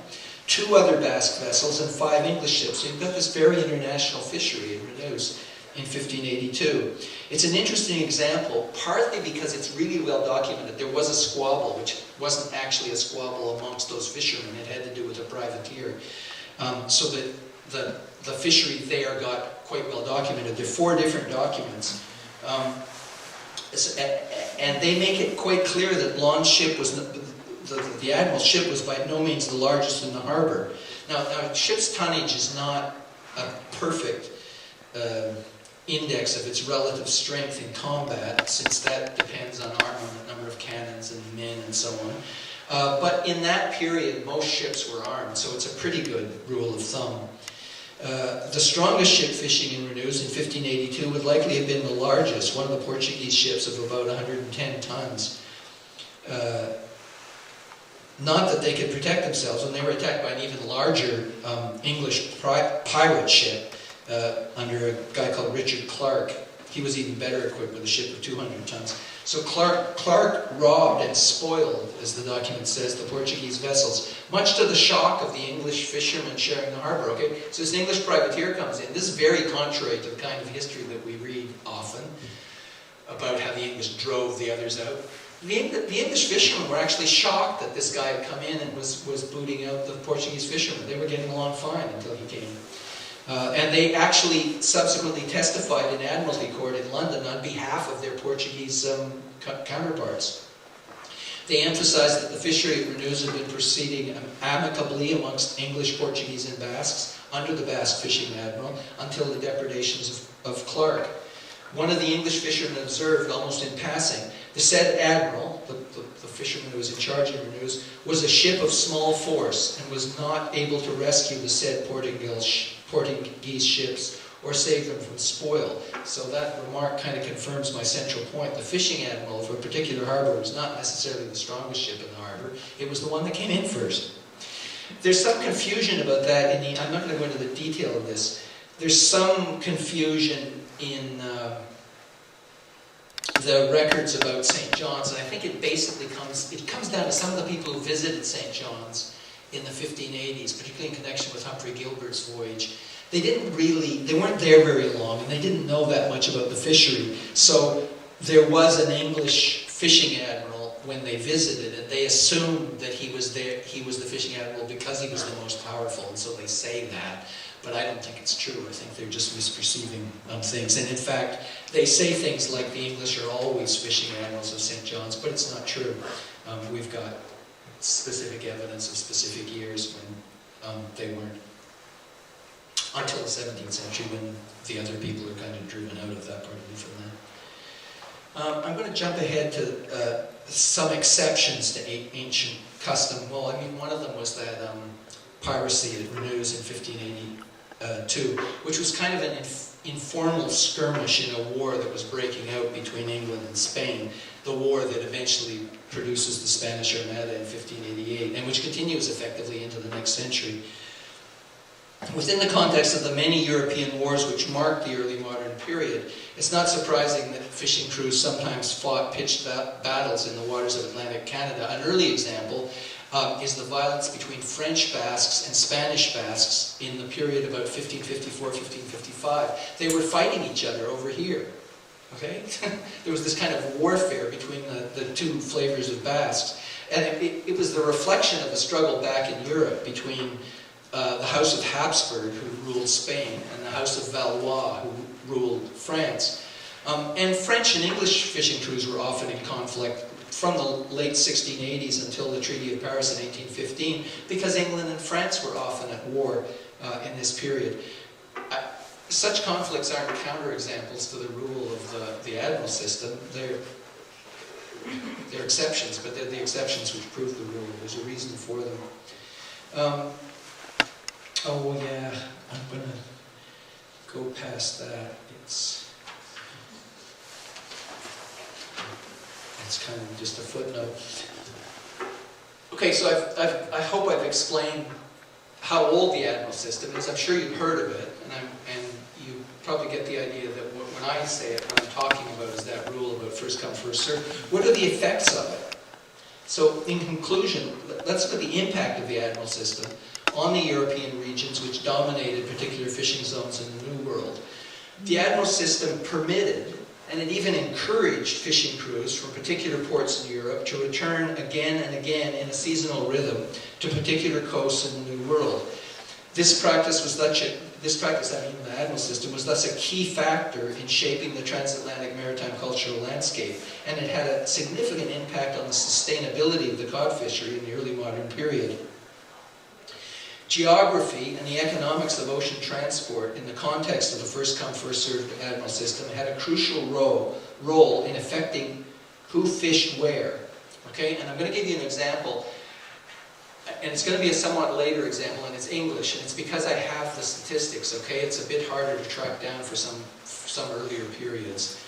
B: 2 other Basque vessels, and 5 English ships. So you've got this very international fishery in Renews in 1582. It's an interesting example, partly because it's really well documented. There was a squabble, which wasn't actually a squabble amongst those fishermen. It had to do with a privateer. So that the fishery there got quite well documented. There are 4 different documents. And they make it quite clear that Lon's ship was the admiral's ship was by no means the largest in the harbor. Now ship's tonnage is not a perfect index of its relative strength in combat, since that depends on armament, number of cannons and men and so on. But in that period, most ships were armed, so it's a pretty good rule of thumb. The strongest ship fishing in Renews in 1582 would likely have been the largest, one of the Portuguese ships of about 110 tons. Not that they could protect themselves. When they were attacked by an even larger English pirate ship under a guy called Richard Clark, he was even better equipped with a ship of 200 tons. So Clark robbed and spoiled, as the document says, the Portuguese vessels, much to the shock of the English fishermen sharing the harbor. Okay, so this English privateer comes in. This is very contrary to the kind of history that we read often about how the English drove the others out. The English fishermen were actually shocked that this guy had come in and was booting out the Portuguese fishermen. They were getting along fine until he came. And they actually subsequently testified in Admiralty Court in London on behalf of their Portuguese counterparts. They emphasized that the fishery at Renews had been proceeding amicably amongst English, Portuguese, and Basques under the Basque fishing admiral until the depredations of Clark. One of the English fishermen observed, almost in passing, the said admiral, the fisherman who was in charge of Renews, was a ship of small force and was not able to rescue the said Portuguese ships or save them from spoil. So that remark kind of confirms my central point. The fishing admiral for a particular harbor was not necessarily the strongest ship in the harbor. It was the one that came in first. There's some confusion about that. I'm not going to go into the detail of this. There's some confusion in the records about St. John's, and I think it basically comes down to some of the people who visited St. John's in the 1580s, particularly in connection with Humphrey Gilbert's voyage. They weren't there very long, and they didn't know that much about the fishery. So there was an English fishing admiral when they visited, and they assumed that he was the fishing admiral because he was the most powerful, and so they say that. But I don't think it's true. I think they're just misperceiving things. And in fact, they say things like the English are always fishing admirals of St. John's, but it's not true. We've got specific evidence of specific years when they weren't. Until the 17th century, when the other people are kind of driven out of that part of Newfoundland. I'm going to jump ahead to some exceptions to ancient custom. Well, I mean, one of them was that piracy at Renews in 1582, which was kind of an informal skirmish in a war that was breaking out between England and Spain, the war that eventually produces the Spanish Armada in 1588, and which continues effectively into the next century. Within the context of the many European wars which marked the early modern period, it's not surprising that fishing crews sometimes fought pitched battles in the waters of Atlantic Canada. An early example is the violence between French Basques and Spanish Basques in the period about 1554, 1555. They were fighting each other over here. Okay? There was this kind of warfare between the two flavors of Basques. And it was the reflection of a struggle back in Europe between the House of Habsburg, who ruled Spain, and the House of Valois, who ruled France. And French and English fishing crews were often in conflict from the late 1680s until the Treaty of Paris in 1815, because England and France were often at war in this period. Such conflicts aren't counterexamples to the rule of the admiral system. They're exceptions, but they're the exceptions which prove the rule. There's a reason for them. Oh yeah, I'm going to go past that. It's kind of just a footnote. Okay, so I hope I've explained how old the admiral system is. I'm sure you've heard of it, and you probably get the idea that when I say it, what I'm talking about is that rule about first come, first served. What are the effects of it? So in conclusion, let's look at the impact of the admiral system on the European regions which dominated particular fishing zones in the New World. The admiral system permitted, and it even encouraged fishing crews from particular ports in Europe to return again and again in a seasonal rhythm to particular coasts in the New World. This practice was this practice, I mean the Admiral system, was thus a key factor in shaping the transatlantic maritime cultural landscape, and it had a significant impact on the sustainability of the cod fishery in the early modern period. Geography and the economics of ocean transport in the context of the first come, first served Admiral system had a crucial role in affecting who fished where. Okay, and I'm going to give you an example. And it's going to be a somewhat later example, and it's English, and it's because I have the statistics, okay? It's a bit harder to track down for some earlier periods,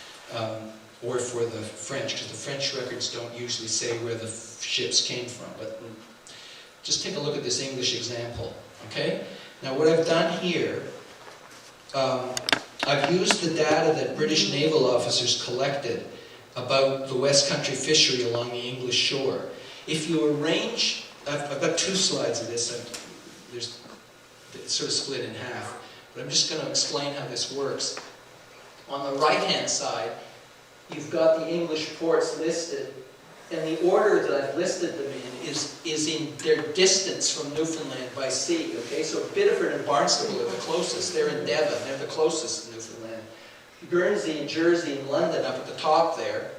B: or for the French, because the French records don't usually say where the ships came from. But just take a look at this English example, okay? Now what I've done here, I've used the data that British naval officers collected about the West Country fishery along the English shore. If you arrange... I've got two slides of this. It's sort of split in half. But I'm just going to explain how this works. On the right-hand side, you've got the English ports listed. And the order that I've listed them in is in their distance from Newfoundland by sea. Okay, so Biddeford and Barnstable are the closest. They're in Devon. They're the closest to Newfoundland. Guernsey and Jersey and London up at the top there,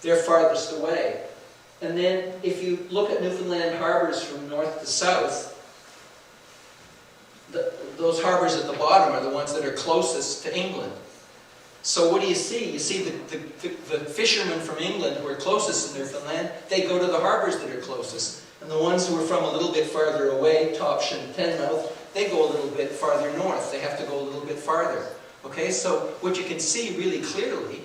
B: they're farthest away. And then, if you look at Newfoundland harbours from north to south, those harbours at the bottom are the ones that are closest to England. So what do you see? You see the fishermen from England who are closest to Newfoundland, they go to the harbours that are closest. And the ones who are from a little bit farther away, Topsham and Teignmouth, they go a little bit farther north. They have to go a little bit farther. Okay, so what you can see really clearly,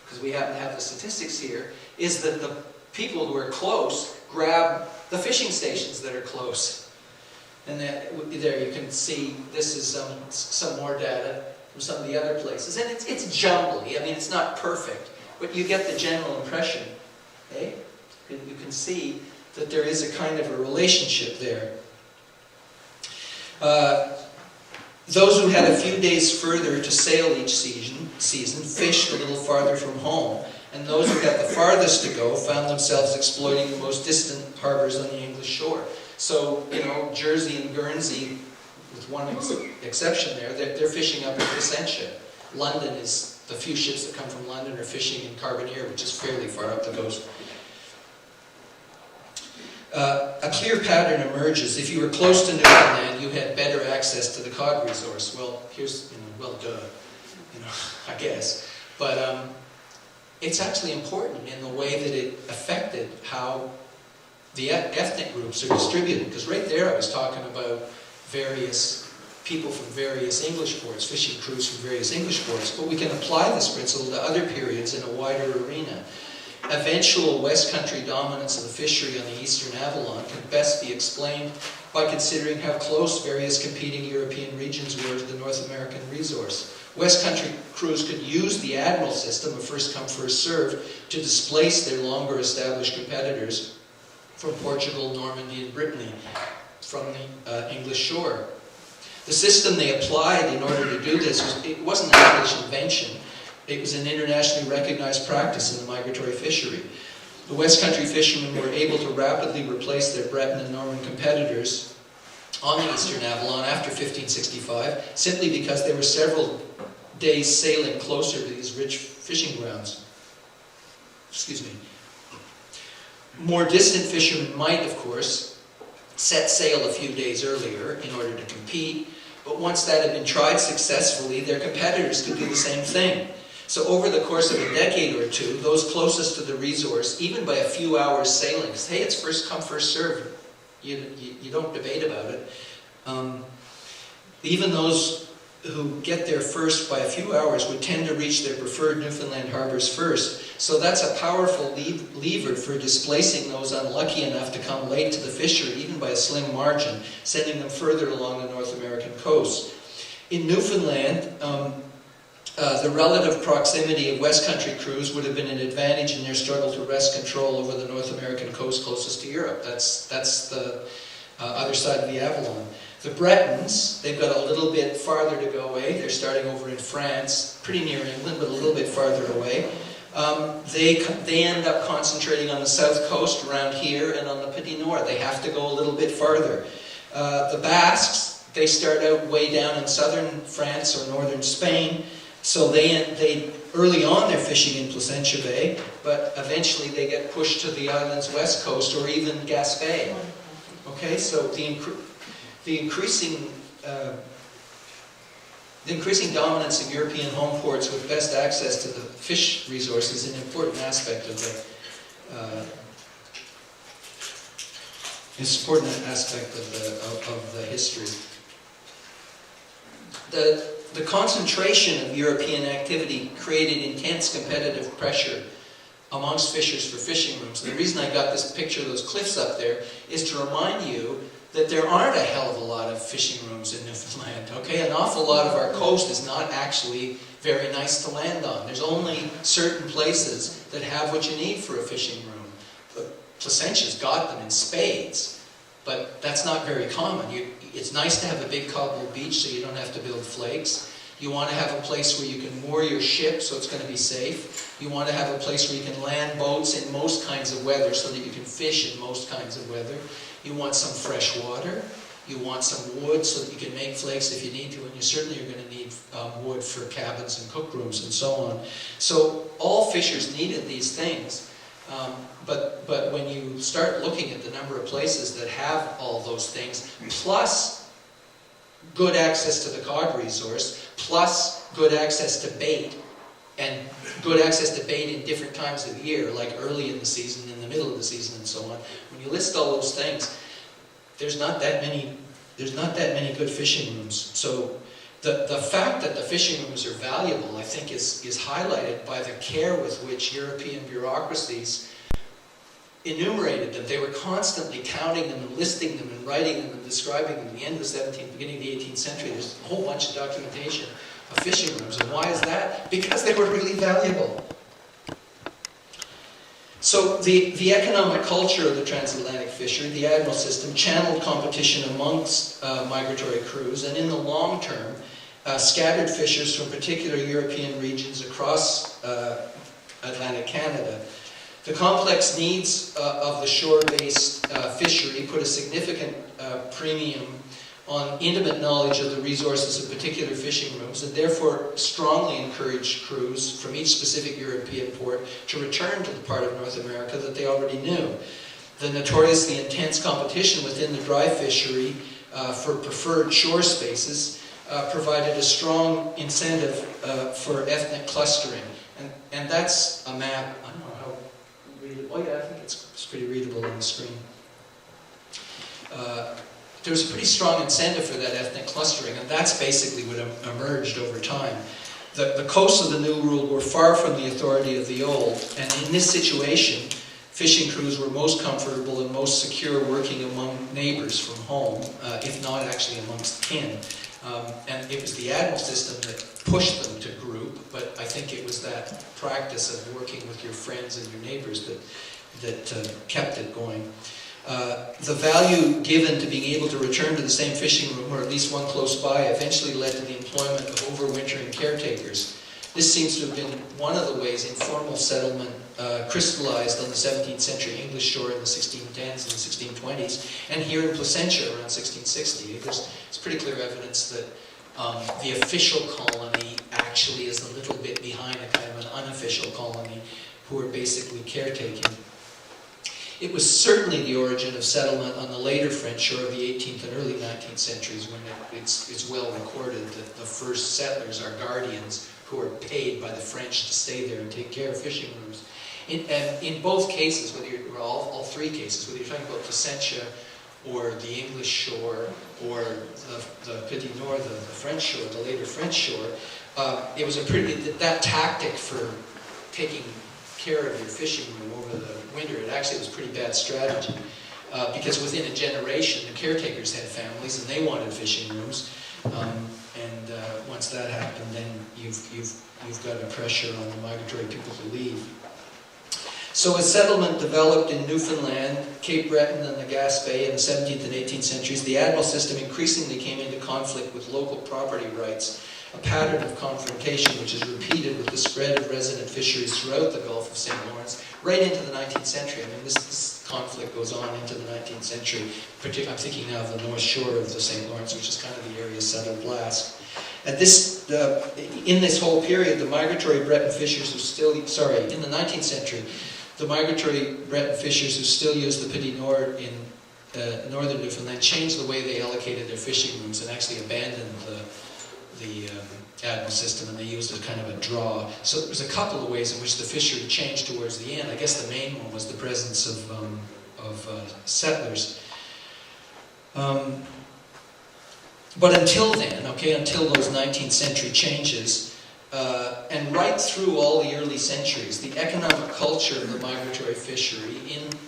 B: because we happen to have the statistics here, is that the people who are close grab the fishing stations that are close. And then, there you can see, this is some more data from some of the other places. And it's jumbly. I mean, it's not perfect, but you get the general impression. Okay? You can see that there is a kind of a relationship there. Those who had a few days further to sail each season fished a little farther from home. And those who had the farthest to go found themselves exploiting the most distant harbours on the English shore. So, you know, Jersey and Guernsey, with one exception there, they're fishing up in Placentia. London is, the few ships that come from London are fishing in Carbonear, which is fairly far up the coast. A clear pattern emerges. If you were close to Newfoundland, you had better access to the cod resource. Well, here's, well, duh, I guess. But it's actually important in the way that it affected how the ethnic groups are distributed. Because right there I was talking about various people from various English ports, fishing crews from various English ports, but we can apply this principle to other periods in a wider arena. Eventual West Country dominance of the fishery on the Eastern Avalon can best be explained by considering how close various competing European regions were to the North American resource. West Country crews could use the Admiral system of first come, first served to displace their longer established competitors from Portugal, Normandy, and Brittany from the English shore. The system they applied in order to do this, it wasn't an English invention. It was an internationally recognized practice in the migratory fishery. The West Country fishermen were able to rapidly replace their Breton and Norman competitors on the Eastern Avalon after 1565, simply because they were several days sailing closer to these rich fishing grounds. Excuse me. More distant fishermen might, of course, set sail a few days earlier in order to compete, but once that had been tried successfully, their competitors could do the same thing. So over the course of a decade or two, those closest to the resource, even by a few hours sailing, hey, it's first come, first served. You don't debate about it. Even those who get there first by a few hours would tend to reach their preferred Newfoundland harbours first. So that's a powerful lever for displacing those unlucky enough to come late to the fishery, even by a slim margin, sending them further along the North American coast. In Newfoundland, the relative proximity of West Country crews would have been an advantage in their struggle to wrest control over the North American coast closest to Europe. That's the other side of the Avalon. The Bretons, they've got a little bit farther to go away. They're starting over in France, pretty near England, but a little bit farther away. They end up concentrating on the south coast around here and on the Petit Nord. They have to go a little bit farther. The Basques, they start out way down in southern France or northern Spain, so they early on they're fishing in Placentia Bay, but eventually they get pushed to the island's west coast or even Gaspé. Okay, so the increasing dominance of European home ports with best access to the fish resource is an important aspect of the history. The concentration of European activity created intense competitive pressure amongst fishers for fishing rooms. The reason I got this picture of those cliffs up there is to remind you that there aren't a hell of a lot of fishing rooms in Newfoundland, okay? An awful lot of our coast is not actually very nice to land on. There's only certain places that have what you need for a fishing room. Placentia's got them in spades, but that's not very common. It's nice to have a big cobbled beach so you don't have to build flakes. You want to have a place where you can moor your ship so it's going to be safe. You want to have a place where you can land boats in most kinds of weather so that you can fish in most kinds of weather. You want some fresh water. You want some wood so that you can make flakes if you need to, and you certainly are going to need wood for cabins and cook rooms and so on. So all fishers needed these things. But when you start looking at the number of places that have all those things, plus good access to the cod resource, plus good access to bait, and good access to bait in different times of the year, like early in the season, in the middle of the season, and so on. When you list all those things, there's not that many good fishing rooms. So the fact that the fishing rooms are valuable, I think, is highlighted by the care with which European bureaucracies enumerated them. They were constantly counting them and listing them and writing them and describing them. At the end of the 17th, beginning of the 18th century, there's a whole bunch of documentation of fishing rooms. And why is that? Because they were really valuable. So the economic culture of the transatlantic fishery, the admiral system, channeled competition amongst migratory crews, and in the long term, scattered fishers from particular European regions across Atlantic Canada. The complex needs of the shore-based fishery put a significant premium on intimate knowledge of the resources of particular fishing rooms, and therefore strongly encouraged crews from each specific European port to return to the part of North America that they already knew. The notoriously intense competition within the dry fishery for preferred shore spaces provided a strong incentive for ethnic clustering. And that's a map. I don't know how readable. Oh yeah, I think it's pretty readable on the screen. There was a pretty strong incentive for that ethnic clustering, and that's basically what emerged over time. The coasts of the New World were far from the authority of the Old, and in this situation, fishing crews were most comfortable and most secure working among neighbors from home, if not actually amongst kin. And it was the admiral system that pushed them to group, but I think it was that practice of working with your friends and your neighbors that kept it going. The value given to being able to return to the same fishing room, or at least one close by, eventually led to the employment of overwintering caretakers. This seems to have been one of the ways informal settlement crystallized on the 17th century English shore in the 1610s and the 1620s, and here in Placentia around 1660. There's pretty clear evidence that the official colony actually is a little bit behind a kind of an unofficial colony who are basically caretaking. It was certainly the origin of settlement on the later French shore of the 18th and early 19th centuries, when it's well recorded that the first settlers are guardians who are paid by the French to stay there and take care of fishing rooms. In both cases, all three cases, whether you're talking about Placentia or the English shore or the Petit Nord, the French shore, the later French shore, it was that tactic for taking care of your fishing room over the winter, it actually was a pretty bad strategy, because within a generation the caretakers had families and they wanted fishing rooms, and once that happened, then you've got a pressure on the migratory people to leave. So as settlement developed in Newfoundland, Cape Breton and the Gaspé in the 17th and 18th centuries, the admiral system increasingly came into conflict with local property rights a pattern of confrontation which is repeated with the spread of resident fisheries throughout the Gulf of St. Lawrence right into the 19th century. I mean, this conflict goes on into the 19th century. I'm thinking now of the North Shore of the St. Lawrence, which is kind of the area south of Blast. In this whole period, the migratory Breton fishers who still, in the 19th century, the migratory Breton fishers who still use the Petit Nord in northern Newfoundland changed the way they allocated their fishing rooms and actually abandoned the Admiral system, and they used a kind of a draw. So there was a couple of ways in which the fishery changed towards the end. I guess the main one was the presence of settlers. But until then, until those 19th century changes, and right through all the early centuries, the economic culture of the migratory fishery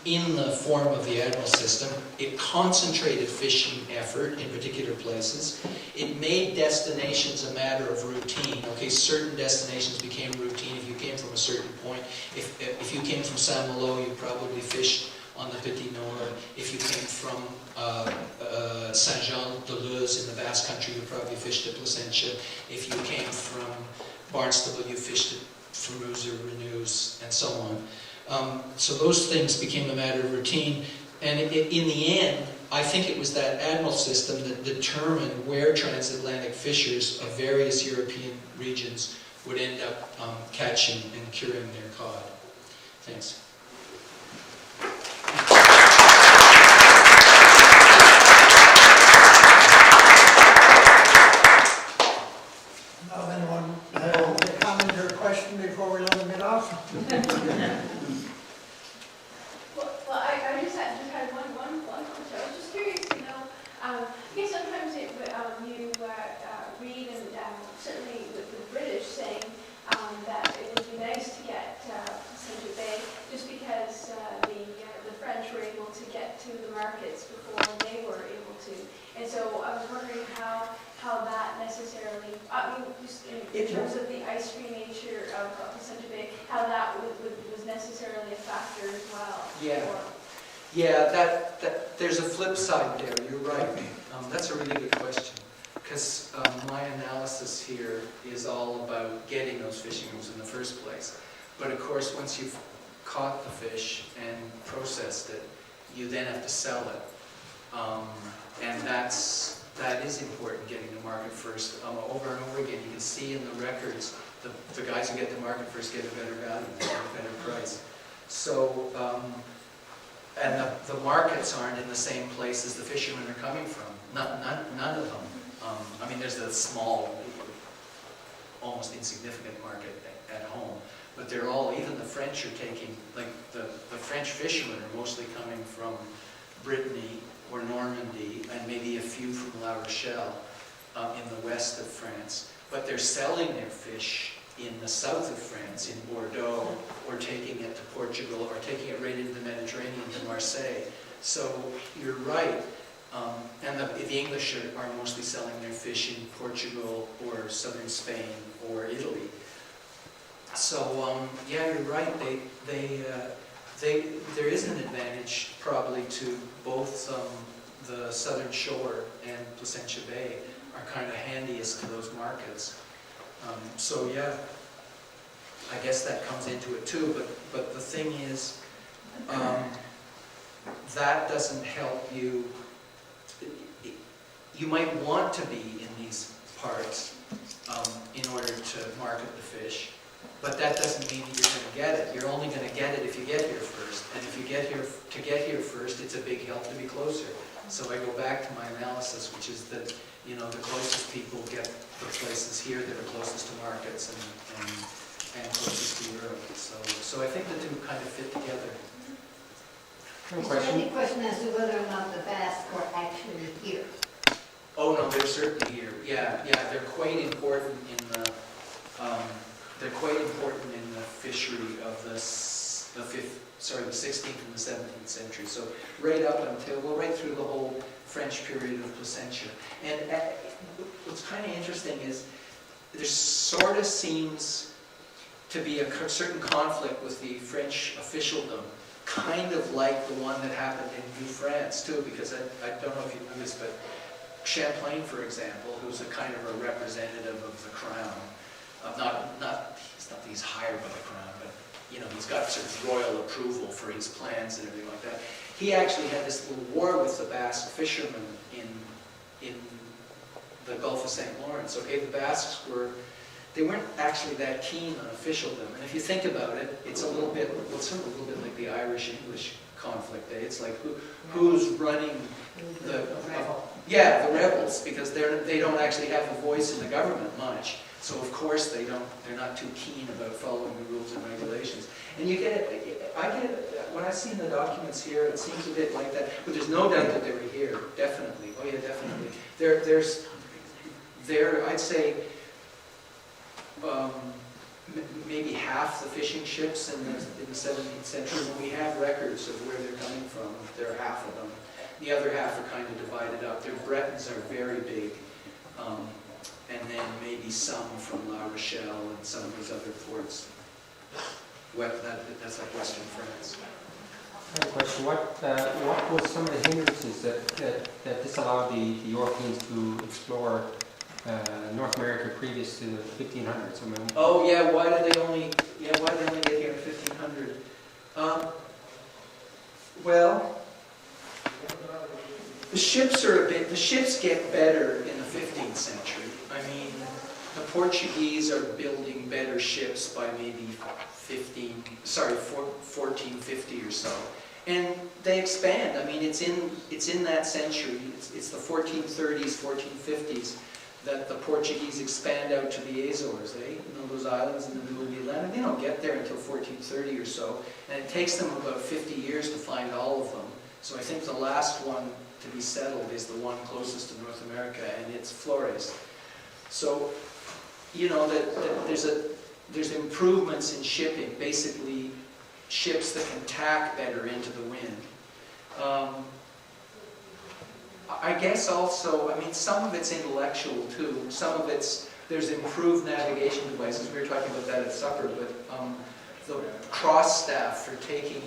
B: in the form of the Admiral system, it concentrated fishing effort in particular places. It made destinations a matter of routine. Certain destinations became routine. If you came from a certain point, if you came from Saint-Malo, you probably fished on the Petit Nord. If you came from Saint-Jean-de-Luz in the Basque Country, you probably fished at Placentia. If you came from Barnstable, you fished at Framuz or Renews, and so on. So those things became a matter of routine. And in the end, I think it was that Admiral system that determined where transatlantic fishers of various European regions would end up catching and curing their cod. Thanks.
A: Now, anyone have a comment or a question before we let them get off?
C: Well, I just had one question. I was just curious to know. I guess sometimes you read, and certainly with the British saying that it would be nice to get Placentia Bay, just because the French were able to get to the markets before they were able to. And so I was wondering how that necessarily, just in terms of the ice-free nature of Placentia Bay, how that was necessarily a factor as well.
B: Yeah. Yeah, that there's a flip side there. You're right. That's a really good question, because my analysis here is all about getting those fishing rooms in the first place. But of course, once you've caught the fish and processed it, you then have to sell it, and that is important, getting the market first. Over and over again, you can see in the records, the guys who get the market first get a better value, get a better price. So, and the markets aren't in the same place as the fishermen are coming from. None of them. I mean, there's the small, almost insignificant market at home, but they're all, even the French are taking, like the French fishermen are mostly coming from Brittany or Normandy, and maybe a few from La Rochelle in the west of France. But they're selling their fish in the south of France, in Bordeaux, or taking it to Portugal, or taking it right into the Mediterranean to Marseille. So you're right. And the English are mostly selling their fish in Portugal or southern Spain or Italy. So yeah, you're right. There is an advantage probably to both the southern shore and Placentia Bay are kind of handiest to those markets. So yeah, I guess that comes into it too. But the thing is, that doesn't help you. You might want to be in these parts in order to market the fish, but that doesn't mean you're going to get it. You're only going to get it if you get here first. And if you get here first, it's a big help to be closer. So I go back to my analysis, which is that, you know, the closest people get the places here that are closest to markets and closest to Europe. So I think the two kind of fit together.
D: Is there any question as to whether or not the Basques were actually here?
B: Oh no, they're certainly here. Yeah, they're quite important in the fishery of the 16th and the 17th century. So right up until, well, right through the whole French period of Placentia. And what's kind of interesting is there sort of seems to be a certain conflict with the French officialdom, kind of like the one that happened in New France too, because I don't know if you know this, but Champlain, for example, who's a kind of a representative of the crown, he's not that he's hired by the crown, but you know, he's got sort of royal approval for his plans and everything like that. He actually had this little war with the Basque fishermen in the Gulf of St. Lawrence. Okay, the Basques they weren't actually that keen on officialdom, and if you think about it, it's a little bit, well, it's sort of a little bit like the Irish-English conflict. It's like who's running the yeah, the rebels, because they don't actually have a voice in the government much. So of course they're not too keen about following the rules and regulations. And you get it, when I've seen the documents here, it seems a bit like that. But there's no doubt that they were here, definitely. Oh yeah, definitely. I'd say, maybe half the fishing ships in the 17th century, when we have records of where they're coming from, there are half of them. The other half are kind of divided up. Their Bretons are very big. And then maybe some from La Rochelle and some of these other ports. That's like Western France.
E: I have a question. What was some of the hindrances that disallowed the Europeans to explore North America previous to the 1500s? I mean,
B: oh yeah, why did they only get here in 1500? Well, the ships get better in the 15th century. I mean, the Portuguese are building better ships by maybe 1450 or so. And they expand. I mean, it's in that century. It's the 1430s, 1450s that the Portuguese expand out to the Azores, You know, those islands in the middle of the Atlantic. They don't get there until 1430 or so. And it takes them about 50 years to find all of them. So I think the last one to be settled is the one closest to North America, and it's Flores. So, you know, there's improvements in shipping, basically ships that can tack better into the wind. I guess also, I mean, some of it's intellectual too. Some of there's improved navigation devices. We were talking about that at supper, but the cross staff for taking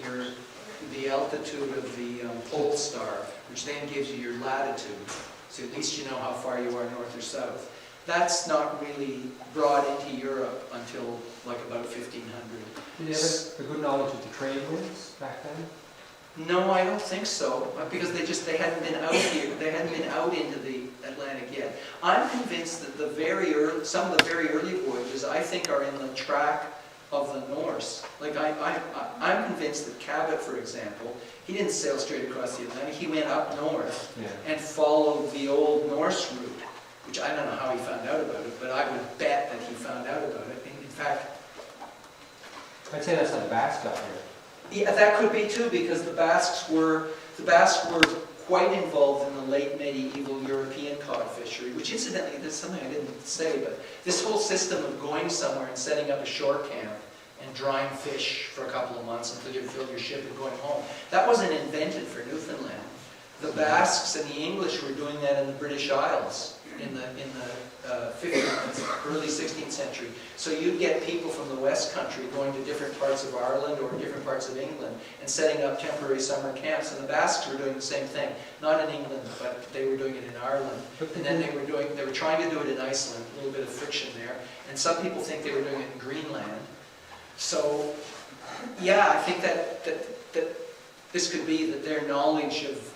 B: the altitude of the pole star, which then gives you your latitude, so at least you know how far you are north or south. That's not really brought into Europe until like about 1500.
E: did they have a good knowledge of the trade winds back then?
B: No, I don't think so, because they hadn't been out here. They hadn't been out into the Atlantic yet. I'm convinced that some of the very early voyages, I think, are in the track of the Norse. Like I'm convinced that Cabot, for example, he didn't sail straight across the Atlantic. He went up north and followed the old Norse route, which I don't know how he found out about it, but I would bet that he found out about it. In fact,
E: I'd say that's how the Basques got here.
B: yeah, that could be too, because the Basques were quite involved in the late medieval European cod fishery, which incidentally, there's something I didn't say, but this whole system of going somewhere and setting up a shore camp and drying fish for a couple of months until you filled your ship and going home, that wasn't invented for Newfoundland. The Basques and the English were doing that in the British Isles in the 15th, early 16th century. So you'd get people from the West Country going to different parts of Ireland or different parts of England and setting up temporary summer camps. And the Basques were doing the same thing, not in England, but they were doing it in Ireland. And then they were trying to do it in Iceland, a little bit of friction there. And some people think they were doing it in Greenland. So, yeah, I think that this could be that their knowledge of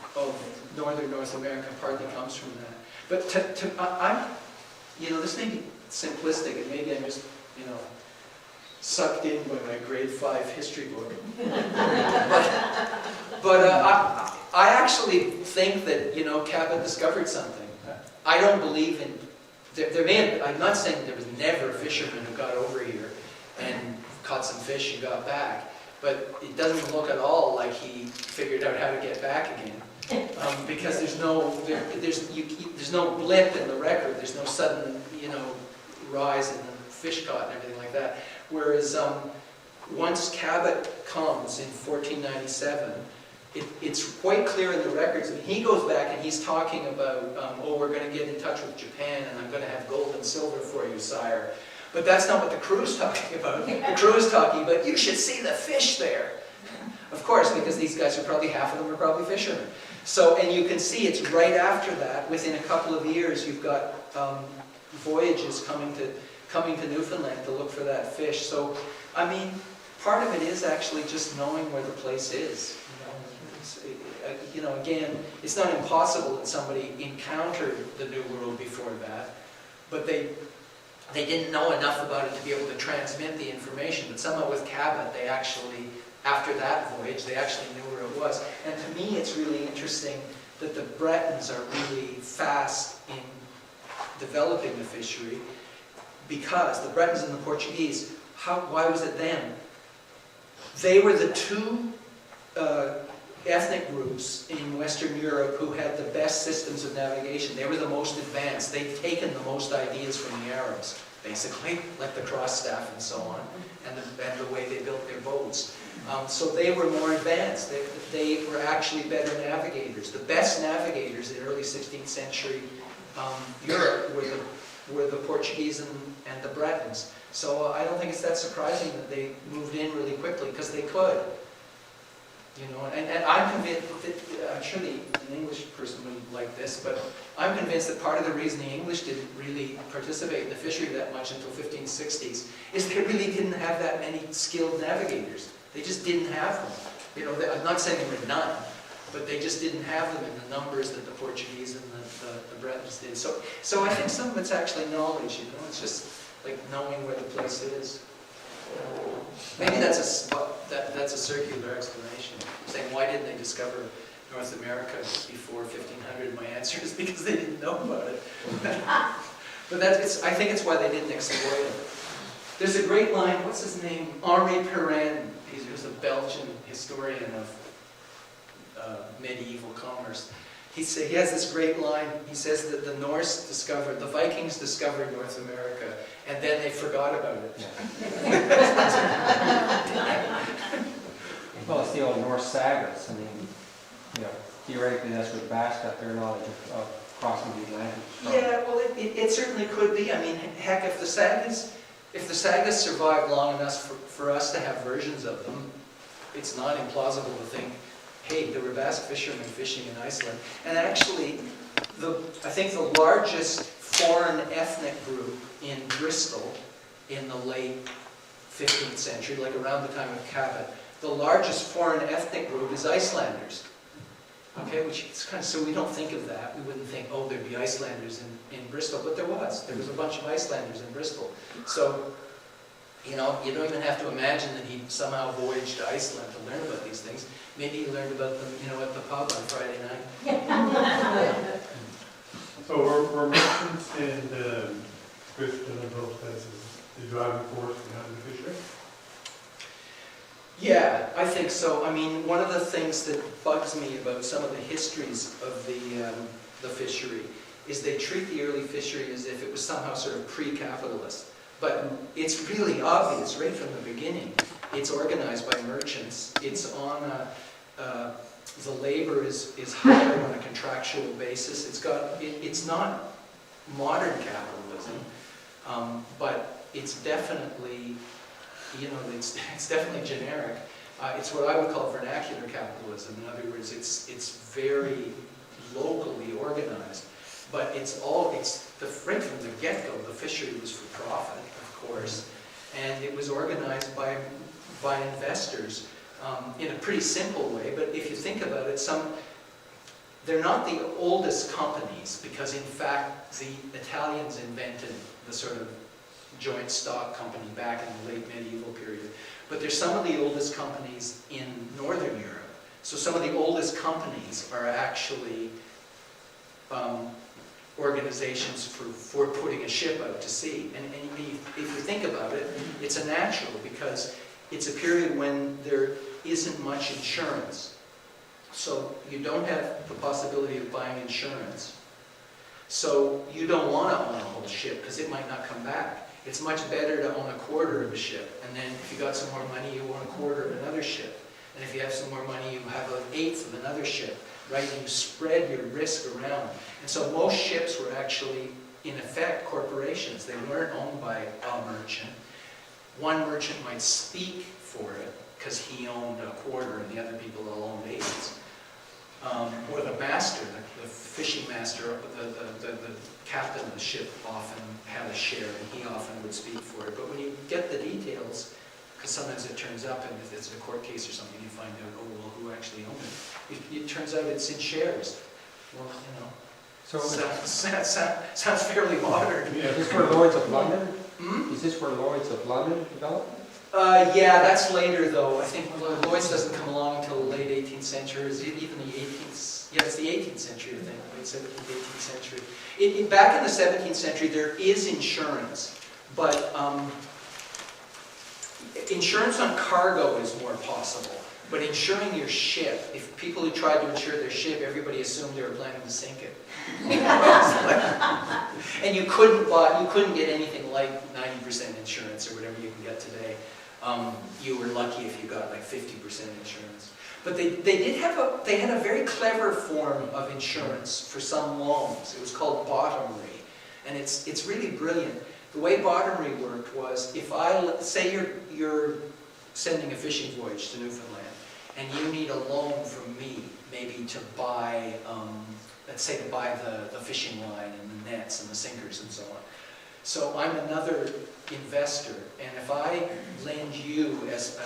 B: northern North America partly comes from that. But this may be simplistic, and maybe I'm just, sucked in by my grade 5 history book. but I actually think that, Cabot discovered something. I don't believe in, I'm not saying there was never a fisherman who got over here and caught some fish and got back, but it doesn't look at all like he figured out how to get back again. Because there's no blip in the record. There's no sudden, rise in the fish caught and everything like that. Whereas once Cabot comes in 1497, it's quite clear in the records. I mean, he goes back and he's talking about, we're going to get in touch with Japan and I'm going to have gold and silver for you, sire. But that's not what the crew is talking about. The crew is talking about, you should see the fish there. Of course, because these guys half of them are probably fishermen. So, and you can see it's right after that, within a couple of years, you've got voyages coming to Newfoundland to look for that fish. So, I mean, part of it is actually just knowing where the place is. You know, again, it's not impossible that somebody encountered the New World before that, but they didn't know enough about it to be able to transmit the information. But somehow with Cabot, they actually, after that voyage, they actually knew where it was. And to me, it's really interesting that the Bretons are really fast in developing the fishery, because the Bretons and the Portuguese, why was it them? They were the two ethnic groups in Western Europe who had the best systems of navigation. They were the most advanced. They'd taken the most ideas from the Arabs, basically, like the cross staff and so on, and the way they built their boats. So they were more advanced. They were actually better navigators. The best navigators in early 16th century Europe were the Portuguese and the Bretons. So I don't think it's that surprising that they moved in really quickly, because they could. You know, and I'm convinced that, I'm sure an English person would like this, but I'm convinced that part of the reason the English didn't really participate in the fishery that much until 1560s is they really didn't have that many skilled navigators. They just didn't have them. You know, I'm not saying there were none, but they just didn't have them in the numbers that the Portuguese and the Bretons did. So I think some of it's actually knowledge, you know, it's just like knowing where the place is. Maybe that's a circular explanation. Saying, why didn't they discover North America before 1500? My answer is because they didn't know about it. But I think it's why they didn't exploit it. There's a great line, what's his name? Henri Perrin. He was a Belgian historian of medieval commerce. He has this great line. He says that the Vikings discovered North America, and then they forgot about it.
E: Well, it's the old Norse sagas. I mean, you know, theoretically that's where the Basque got their knowledge of crossing the Atlantic from.
B: Yeah, well, it certainly could be. I mean, heck, if the sagas survived long enough for us to have versions of them, it's not implausible to think, hey, there were Basque fishermen fishing in Iceland. And actually, I think the largest foreign ethnic group in Bristol in the late 15th century, like around the time of Cabot, the largest foreign ethnic group is Icelanders. Okay, which is kind of, so we don't think of that. We wouldn't think, oh, there'd be Icelanders in Bristol, but there was. There was a bunch of Icelanders in Bristol. So, you know, you don't even have to imagine that he somehow voyaged to Iceland to learn about these things. Maybe he learned about them, you know, at the pub on Friday night.
F: So were merchants in Bristol and those places the driving force behind the fishery?
B: Yeah, I think so. I mean, one of the things that bugs me about some of the histories of the fishery is they treat the early fishery as if it was somehow sort of pre-capitalist. But it's really obvious right from the beginning. It's organized by merchants. It's on the labor is hired on a contractual basis. It's not modern capitalism, but it's definitely, you know, it's definitely generic. It's what I would call vernacular capitalism. In other words, it's very locally organized, but right from the get-go, the fishery was for profit, of course, and it was organized by investors in a pretty simple way. But if you think about it, they're not the oldest companies, because in fact the Italians invented the sort of joint stock company back in the late medieval period. But they're some of the oldest companies in Northern Europe. So some of the oldest companies are actually organizations for putting a ship out to sea. And if you think about it, it's a natural, because it's a period when there isn't much insurance. So you don't have the possibility of buying insurance. So you don't want to own a whole ship, because it might not come back. It's much better to own a quarter of a ship, and then if you got some more money, you own a quarter of another ship. And if you have some more money, you have an eighth of another ship, right? And you spread your risk around. And so most ships were actually, in effect, corporations. They weren't owned by a merchant. One merchant might speak for it, because he owned a quarter and the other people all owned eighths. or the master, the fishing master, the captain of the ship often had a share, and he often would speak for it. But when you get the details, because sometimes it turns up, and if it's a court case or something, you find out, oh, well, who actually owned it? It turns out it's in shares. Well, you know,
E: So
B: sounds fairly modern.
E: is this where Lloyd's of London?
B: Hmm?
E: Is this where Lloyd's of London developed?
B: Yeah, that's later though. I think Lloyd's doesn't come along until the late 18th century. Is it even the 18th? Yeah, it's the 18th century, I think. Late 17th, 18th century. Back in the 17th century, there is insurance, but insurance on cargo is more possible. But insuring your ship, if people who tried to insure their ship, everybody assumed they were planning to sink it. And you couldn't get anything like 90% insurance or whatever you can get today. You were lucky if you got like 50% insurance. But they had a very clever form of insurance for some loans. It was called bottomry, and it's really brilliant. The way bottomry worked was, if say you're sending a fishing voyage to Newfoundland, and you need a loan from me, maybe to buy, let's say to buy the fishing line and the nets and the sinkers and so on. So I'm another investor, and if I lend you as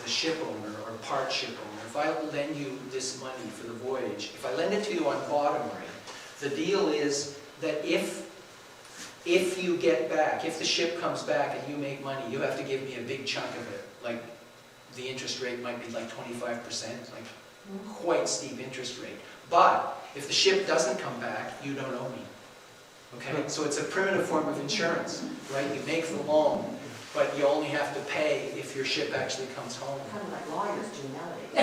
B: the ship owner or part ship owner, if I lend you this money for the voyage, if I lend it to you on bottomry, the deal is that if you get back, if the ship comes back and you make money, you have to give me a big chunk of it. Like, the interest rate might be like 25%, like quite steep interest rate. But if the ship doesn't come back, you don't owe me. Okay? So it's a primitive form of insurance, right? You make the loan, but you only have to pay if your ship actually comes home.
D: Kind of like lawyers do nowadays.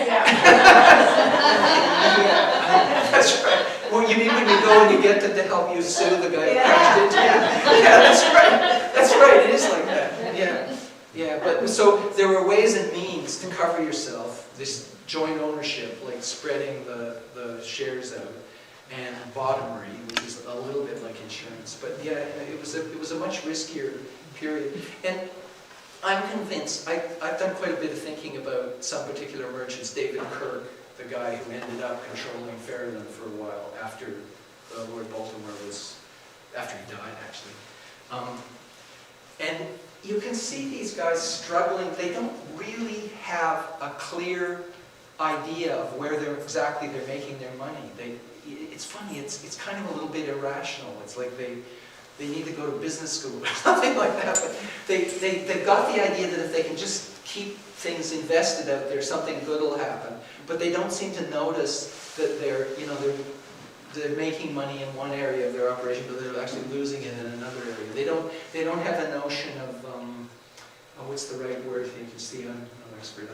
B: That's right. Well, you mean when you go and you get them to help you sue the guy who crashed into you? Yeah, that's right. That's right. It is like that. Yeah. Yeah, but so there were ways and means to cover yourself, this joint ownership, like spreading the shares out, and bottomry, which is a little bit like insurance. But yeah, it was a much riskier period. And I'm convinced, I've done quite a bit of thinking about some particular merchants. David Kirk, the guy who ended up controlling Ferryland for a while after Lord Baltimore after he died actually. And you can see these guys struggling. They don't really have a clear idea of where exactly they're making their money. It's funny, it's kind of a little bit irrational. It's like they need to go to business school or something like that. But they've got the idea that if they can just keep things invested out there, something good will happen. But they don't seem to notice that they're making money in one area of their operation, but they're actually losing it in another area. They don't have a notion of what's the right word? You can see I'm no expert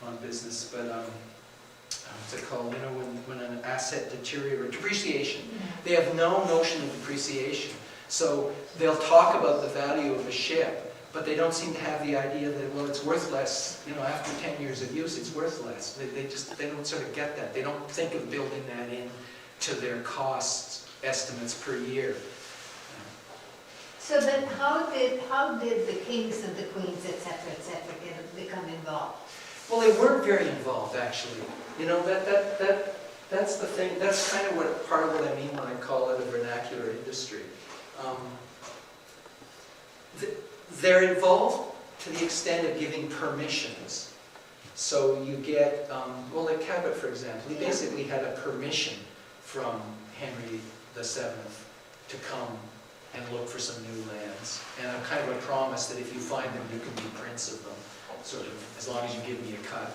B: on business, but what's it called? You know, when an asset deteriorates, depreciation. They have no notion of depreciation. So they'll talk about the value of a ship, but they don't seem to have the idea that, well, it's worth less. You know, after 10 years of use, it's worth less. They don't sort of get that. They don't think of building that in to their cost estimates per year.
D: So then how did the kings and the queens, et cetera, become involved?
B: Well, they weren't very involved, actually. You know, that's the thing. That's kind of part of what I mean when I call it a vernacular industry. They're involved to the extent of giving permissions. So you get, well, like Cabot, for example, he basically had a permission from Henry VII to come and look for some new lands, and a kind of a promise that if you find them, you can be prince of them, sort of, as long as you give me a cut.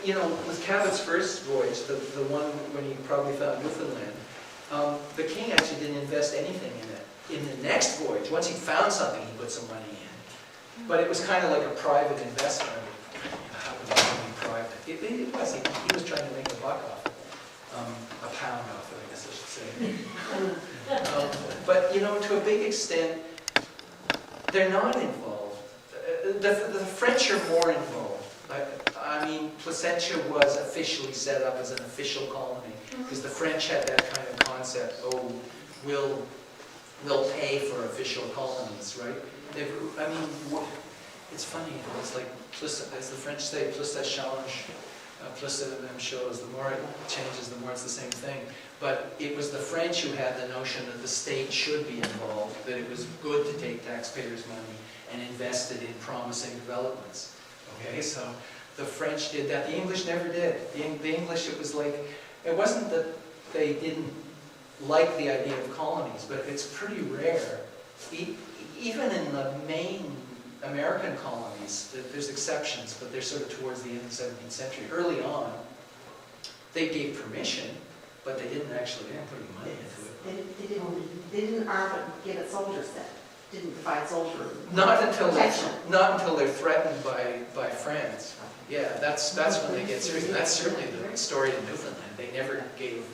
B: You know, with Cabot's first voyage, the one when he probably found Newfoundland, the king actually didn't invest anything in it. In the next voyage, once he found something, he put some money in. But it was kind of like a private investment. How would it be private? It was. He was trying to make a buck off it. A pound off it, I guess I should say. But, you know, to a big extent, they're not involved. The French are more involved. I mean, Placentia was officially set up as an official colony, because the French had that kind of concept, oh, we'll pay for official colonies, right? I mean, it's funny, it's like, as the French say, plus ça change. Placentia shows, the more it changes, the more it's the same thing. But it was the French who had the notion that the state should be involved, that it was good to take taxpayers' money and invest it in promising developments. Okay, so the French did that. The English never did. The English, it was like, it wasn't that they didn't like the idea of colonies, but it's pretty rare. Even in the main American colonies, there's exceptions, but they're sort of towards the end of the 17th century. Early on, they gave permission, but they didn't actually put any money into it.
G: They didn't arm it and give it soldiers then, didn't provide soldier
B: Not until
G: protection.
B: they're threatened by France. Yeah, that's when they get serious. That's certainly the story in Newfoundland. They never gave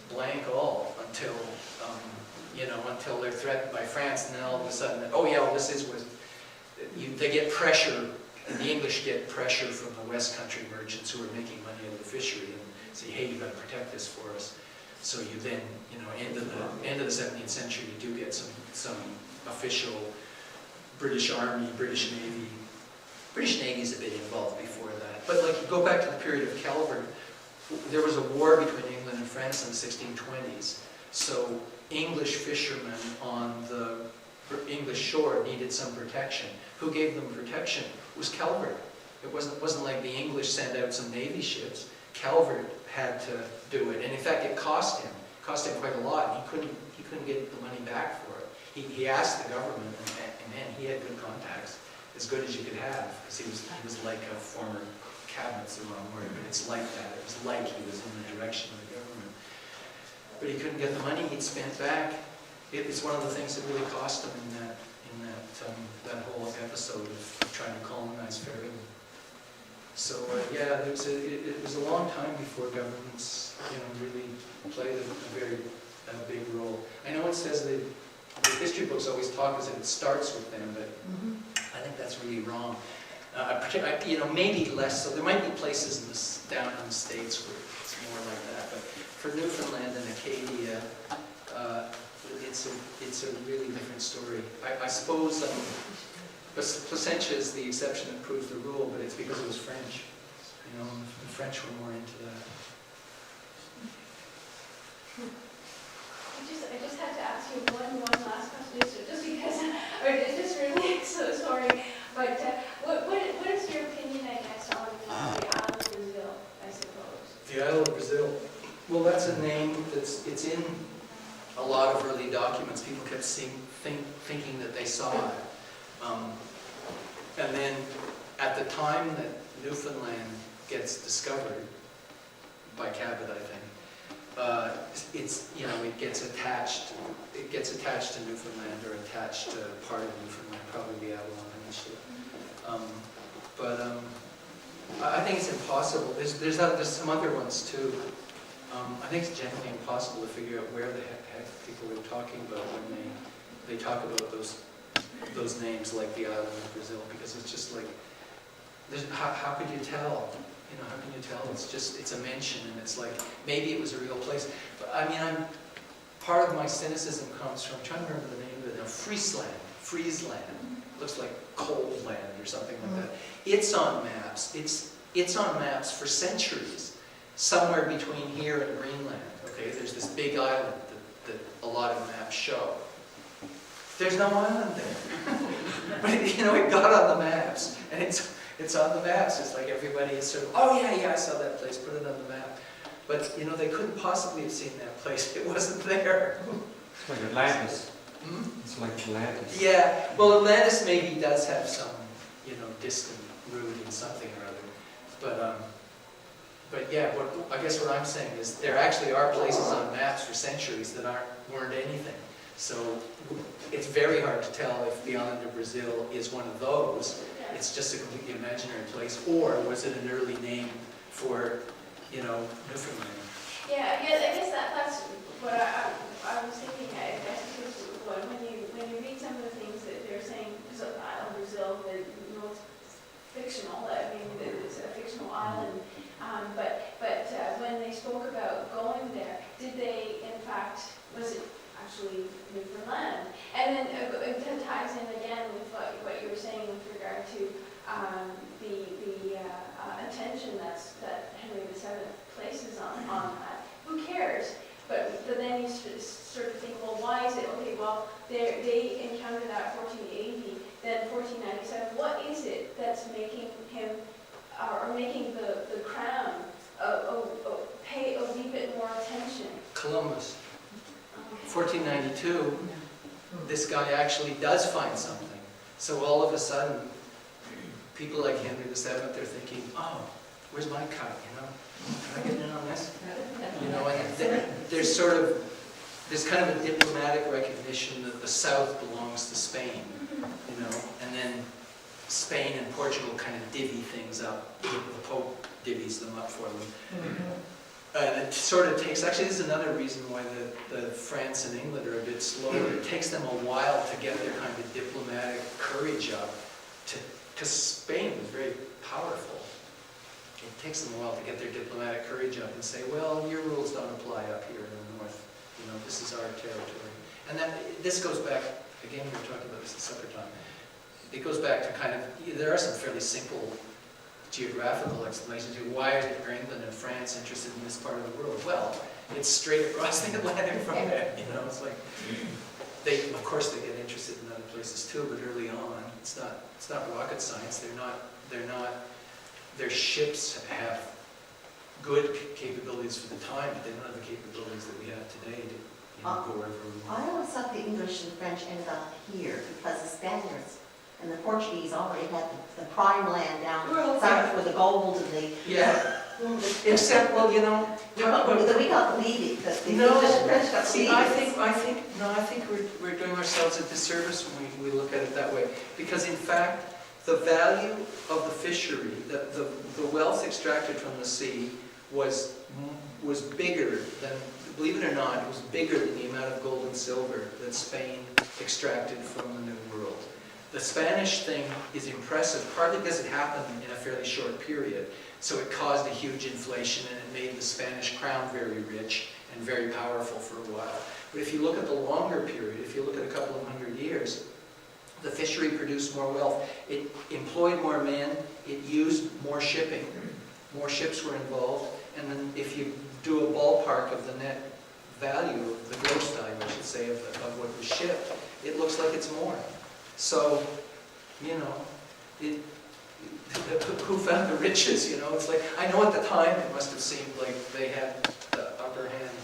B: blank all until until they're threatened by France, and then all of a sudden, oh yeah, well, this is what they get pressure. And the English get pressure from the West Country merchants who are making money out of the fishery and say, hey, you've got to protect this for us. So you then, end of the 17th century, you do get some official British Army, British Navy. British Navy's a bit involved before that. But like, you go back to the period of Calvert, there was a war between England and France in the 1620s. So English fishermen on the English shore needed some protection. Who gave them protection? It was Calvert. It wasn't like the English sent out some Navy ships. Calvert had to do it, and in fact, it cost him quite a lot. He couldn't get the money back for it. He asked the government, and man, he had good contacts, as good as you could have, because he was like a former cabinet's the wrong word, but it's like that. It was like he was in the direction of the government, but he couldn't get the money he'd spent back. It's one of the things that really cost him in that whole episode of trying to colonize Fairhaven. So yeah, it was a long time before governments, really played a very big role. I know it says that the history books always talk as if it starts with them, but I think that's really wrong. Maybe less so. There might be places down in the States where it's more like that, but for Newfoundland and Acadia, it's a really different story. I suppose Placentia is the exception that proves the rule, but it's because it was French. The French were more into that.
C: I just had to ask you one last question, just because, it's just really so sorry. But what is your opinion, I guess, on the island of Brazil, I suppose?
B: The Isle of Brazil. Well, that's a name it's in a lot of early documents. People kept thinking that they saw it. And then at the time that Newfoundland gets discovered by Cabot, I think, it gets attached to Newfoundland, or attached to part of Newfoundland, probably the Avalon Peninsula. I think it's impossible. There's some other ones too. I think it's generally impossible to figure out where the heck people are talking about when they talk about those names like the island of Brazil, because it's just like, how could you tell? How can you tell? It's a mention, and it's like, maybe it was a real place. But part of my cynicism comes from, I'm trying to remember the name of it now, Friesland. Looks like cold land or something like that. It's on maps. It's on maps for centuries, somewhere between here and Greenland. Okay, there's this big island that a lot of maps show. There's no island there. But it got on the maps, and it's on the maps. It's like everybody is sort of, oh yeah, I saw that place, put it on the map. But they couldn't possibly have seen that place. It wasn't there.
E: It's like Atlantis. It's like Atlantis.
B: Yeah, well, Atlantis maybe does have some, distant root in something or other. But yeah, I guess what I'm saying is there actually are places on maps for centuries that weren't anything. So it's very hard to tell if the island of Brazil is one of those. It's just a completely imaginary place, or was it an early name for, Newfoundland?
C: Yeah, I guess that's what I was thinking. I guess when you read some of the things that they're saying, Isle of Brazil, it's fictional. I mean, it's a fictional island. But when they spoke about going there, did they, in fact, was it actually Newfoundland? And then it ties in again with what you were saying with regard to the attention that is it that's making him, or making the crown pay a wee bit more attention?
B: Columbus.
C: Okay.
B: 1492, this guy actually does find something. So all of a sudden, people like Henry VII, they're thinking, oh, where's my cut, you know? Can I get in on this? You know, and there's kind of a diplomatic recognition that the South belongs to Spain, you know, and then Spain and Portugal kind of divvy things up. The Pope divvies them up for them. And it sort of takes, actually this is another reason why the France and England are a bit slower. It takes them a while to get their kind of diplomatic courage up, because Spain was very powerful. It takes them a while to get their diplomatic courage up and say, well, your rules don't apply up here in the north. You know, this is our territory. And this goes back, again, we were talking about this at supper time. It goes back to kind of, there are some fairly simple geographical explanations to why are England and France interested in this part of the world. Well, it's straight across the Atlantic from there. You know, it's like of course, they get interested in other places too. But early on, it's not rocket science. Their ships have good capabilities for the time, but they don't have the capabilities that we have today to go wherever we want.
G: I always thought the English and French ended up here because the Spaniards and the Portuguese already had the prime land down south with the gold and the...
B: Yeah. Except, well, you know...
G: We got the lead because the
B: No,
G: English and French got the
B: see,
G: lead.
B: I think we're doing ourselves a disservice when we look at it that way. Because in fact, the value of the fishery, the wealth extracted from the sea was bigger than, believe it or not, it was bigger than the amount of gold and silver that Spain extracted from the New World. The Spanish thing is impressive, partly because it happened in a fairly short period. So it caused a huge inflation and it made the Spanish crown very rich and very powerful for a while. But if you look at the longer period, if you look at a couple of 100 years, the fishery produced more wealth. It employed more men, it used more shipping, more ships were involved, and then if you do a ballpark of the net value, the gross value, I should say, of what was shipped, it looks like it's more. So, you know, who found the riches, you know? It's like, I know at the time it must have seemed like they had the upper hand.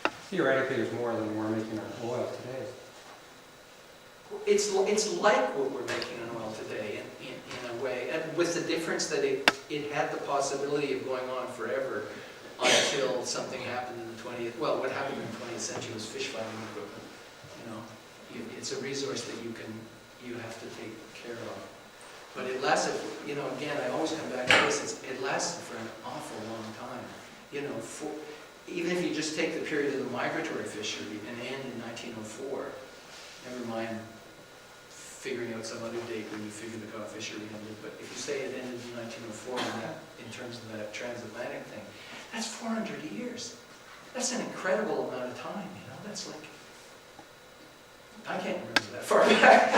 B: But
E: Theoretically, there's more than we're making on oil today.
B: it's like what we're making on oil today in a way, and with the difference that it had the possibility of going on forever until something happened in the 20th, well, what happened in the 20th century was fish farming equipment. You know, it's a resource that you have to take care of. But it lasted, you know, again, I always come back to this, it lasted for an awful long time. You know, even if you just take the period of the migratory fishery and end in 1904, never mind figuring out some other date when you figure the cod fishery ended, but if you say it ended in 1904 in terms of that transatlantic thing, that's 400 years. That's an incredible amount of time, you know, that's like, I can't remember that far back.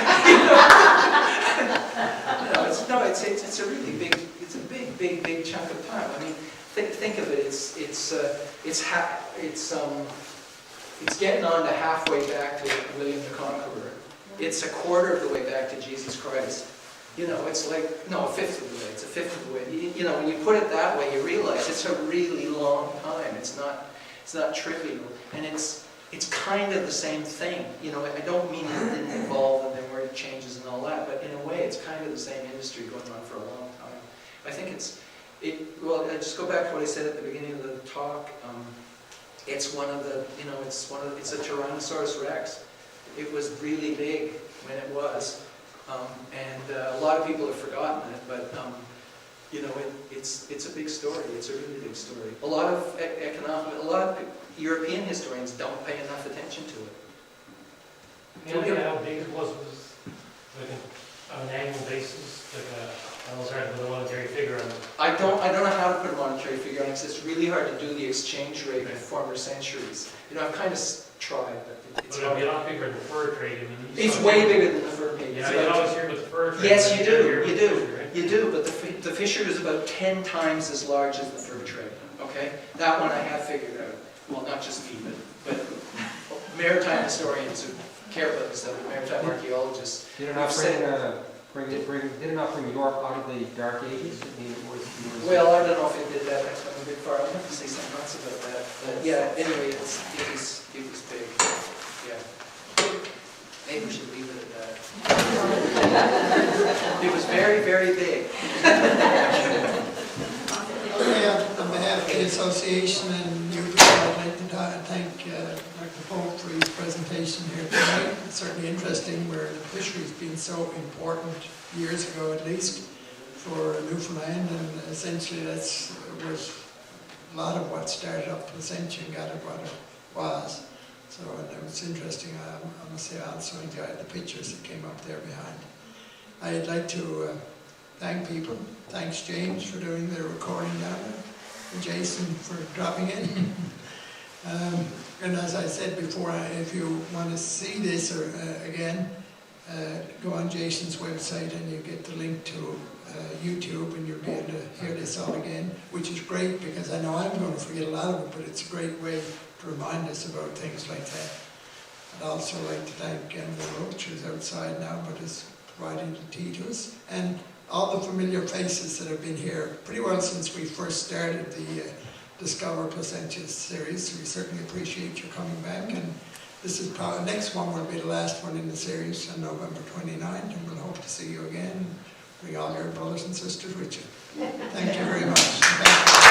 B: It's a really big, it's a big chunk of time. I mean, think of it. It's getting on to halfway back to William the Conqueror. It's a quarter of the way back to Jesus Christ. You know, it's like, no, a fifth of the way. It's a fifth of the way. You know, when you put it that way, you realize it's a really long time. It's not trivial, and it's kind of the same thing. You know, I don't mean it didn't evolve and there were changes and all that, but in a way, it's kind of the same industry going on for a long time. I think well, I just go back to what I said at the beginning of the talk. It's a Tyrannosaurus Rex. It was really big when it was, and a lot of people have forgotten it, but you know, it's a big story. It's a really big story. A lot of European historians don't pay enough attention to it.
H: You know how big it was like on an annual basis? Like I was trying to put a monetary figure on it.
B: I don't know how to put a monetary figure on it, because it's really hard to do the exchange rate of former centuries. You know, I've kind of tried, but it's
H: But it'll be a lot bigger than the fur trade. I mean,
B: It's way bigger than the fur trade.
H: Yeah, you always hear about the fur trade.
B: Yes, you
H: but never
B: do,
H: hear
B: you
H: about
B: do,
H: the fishery, right?
B: you do, but the fishery is about 10 times as large as the fur trade, okay? That one I have figured out. Well, not just me, but maritime historians who care about this stuff, maritime archaeologists.
E: You're not bringing did it not bring Europe out of the Dark Ages? I mean, it was.
B: Well, I don't know if it did that. That's going a bit far. I'll have to say something else about that. But yeah, anyway, it was big. Yeah. Maybe we should leave it at that. It was very, very big.
A: Okay, on behalf of the association and you, I'd like to thank Dr. Pope for his presentation here tonight. It's certainly interesting where the fishery's been so important years ago at least for Newfoundland, and essentially that's was a lot of what started up Placentia and got it what it was. So and it was interesting. I must say I also enjoyed the pictures that came up there behind. I'd like to thank people. Thanks James for doing the recording down there, and Jason for dropping in. And as I said before, if you want to see this or again, go on Jason's website and you get the link to YouTube, and you'll be able to hear this all again, which is great because I know I'm going to forget a lot of it, but it's a great way to remind us about things like that. I'd also like to thank the Roach, who's outside now, but is providing the tea to us, and all the familiar faces that have been here pretty well since we first started the Discover Placentia series. We certainly appreciate you coming back, and this is probably, next one will be the last one in the series on November 29th, and we'll hope to see you again. Bring all your brothers and sisters with you. Thank you very much.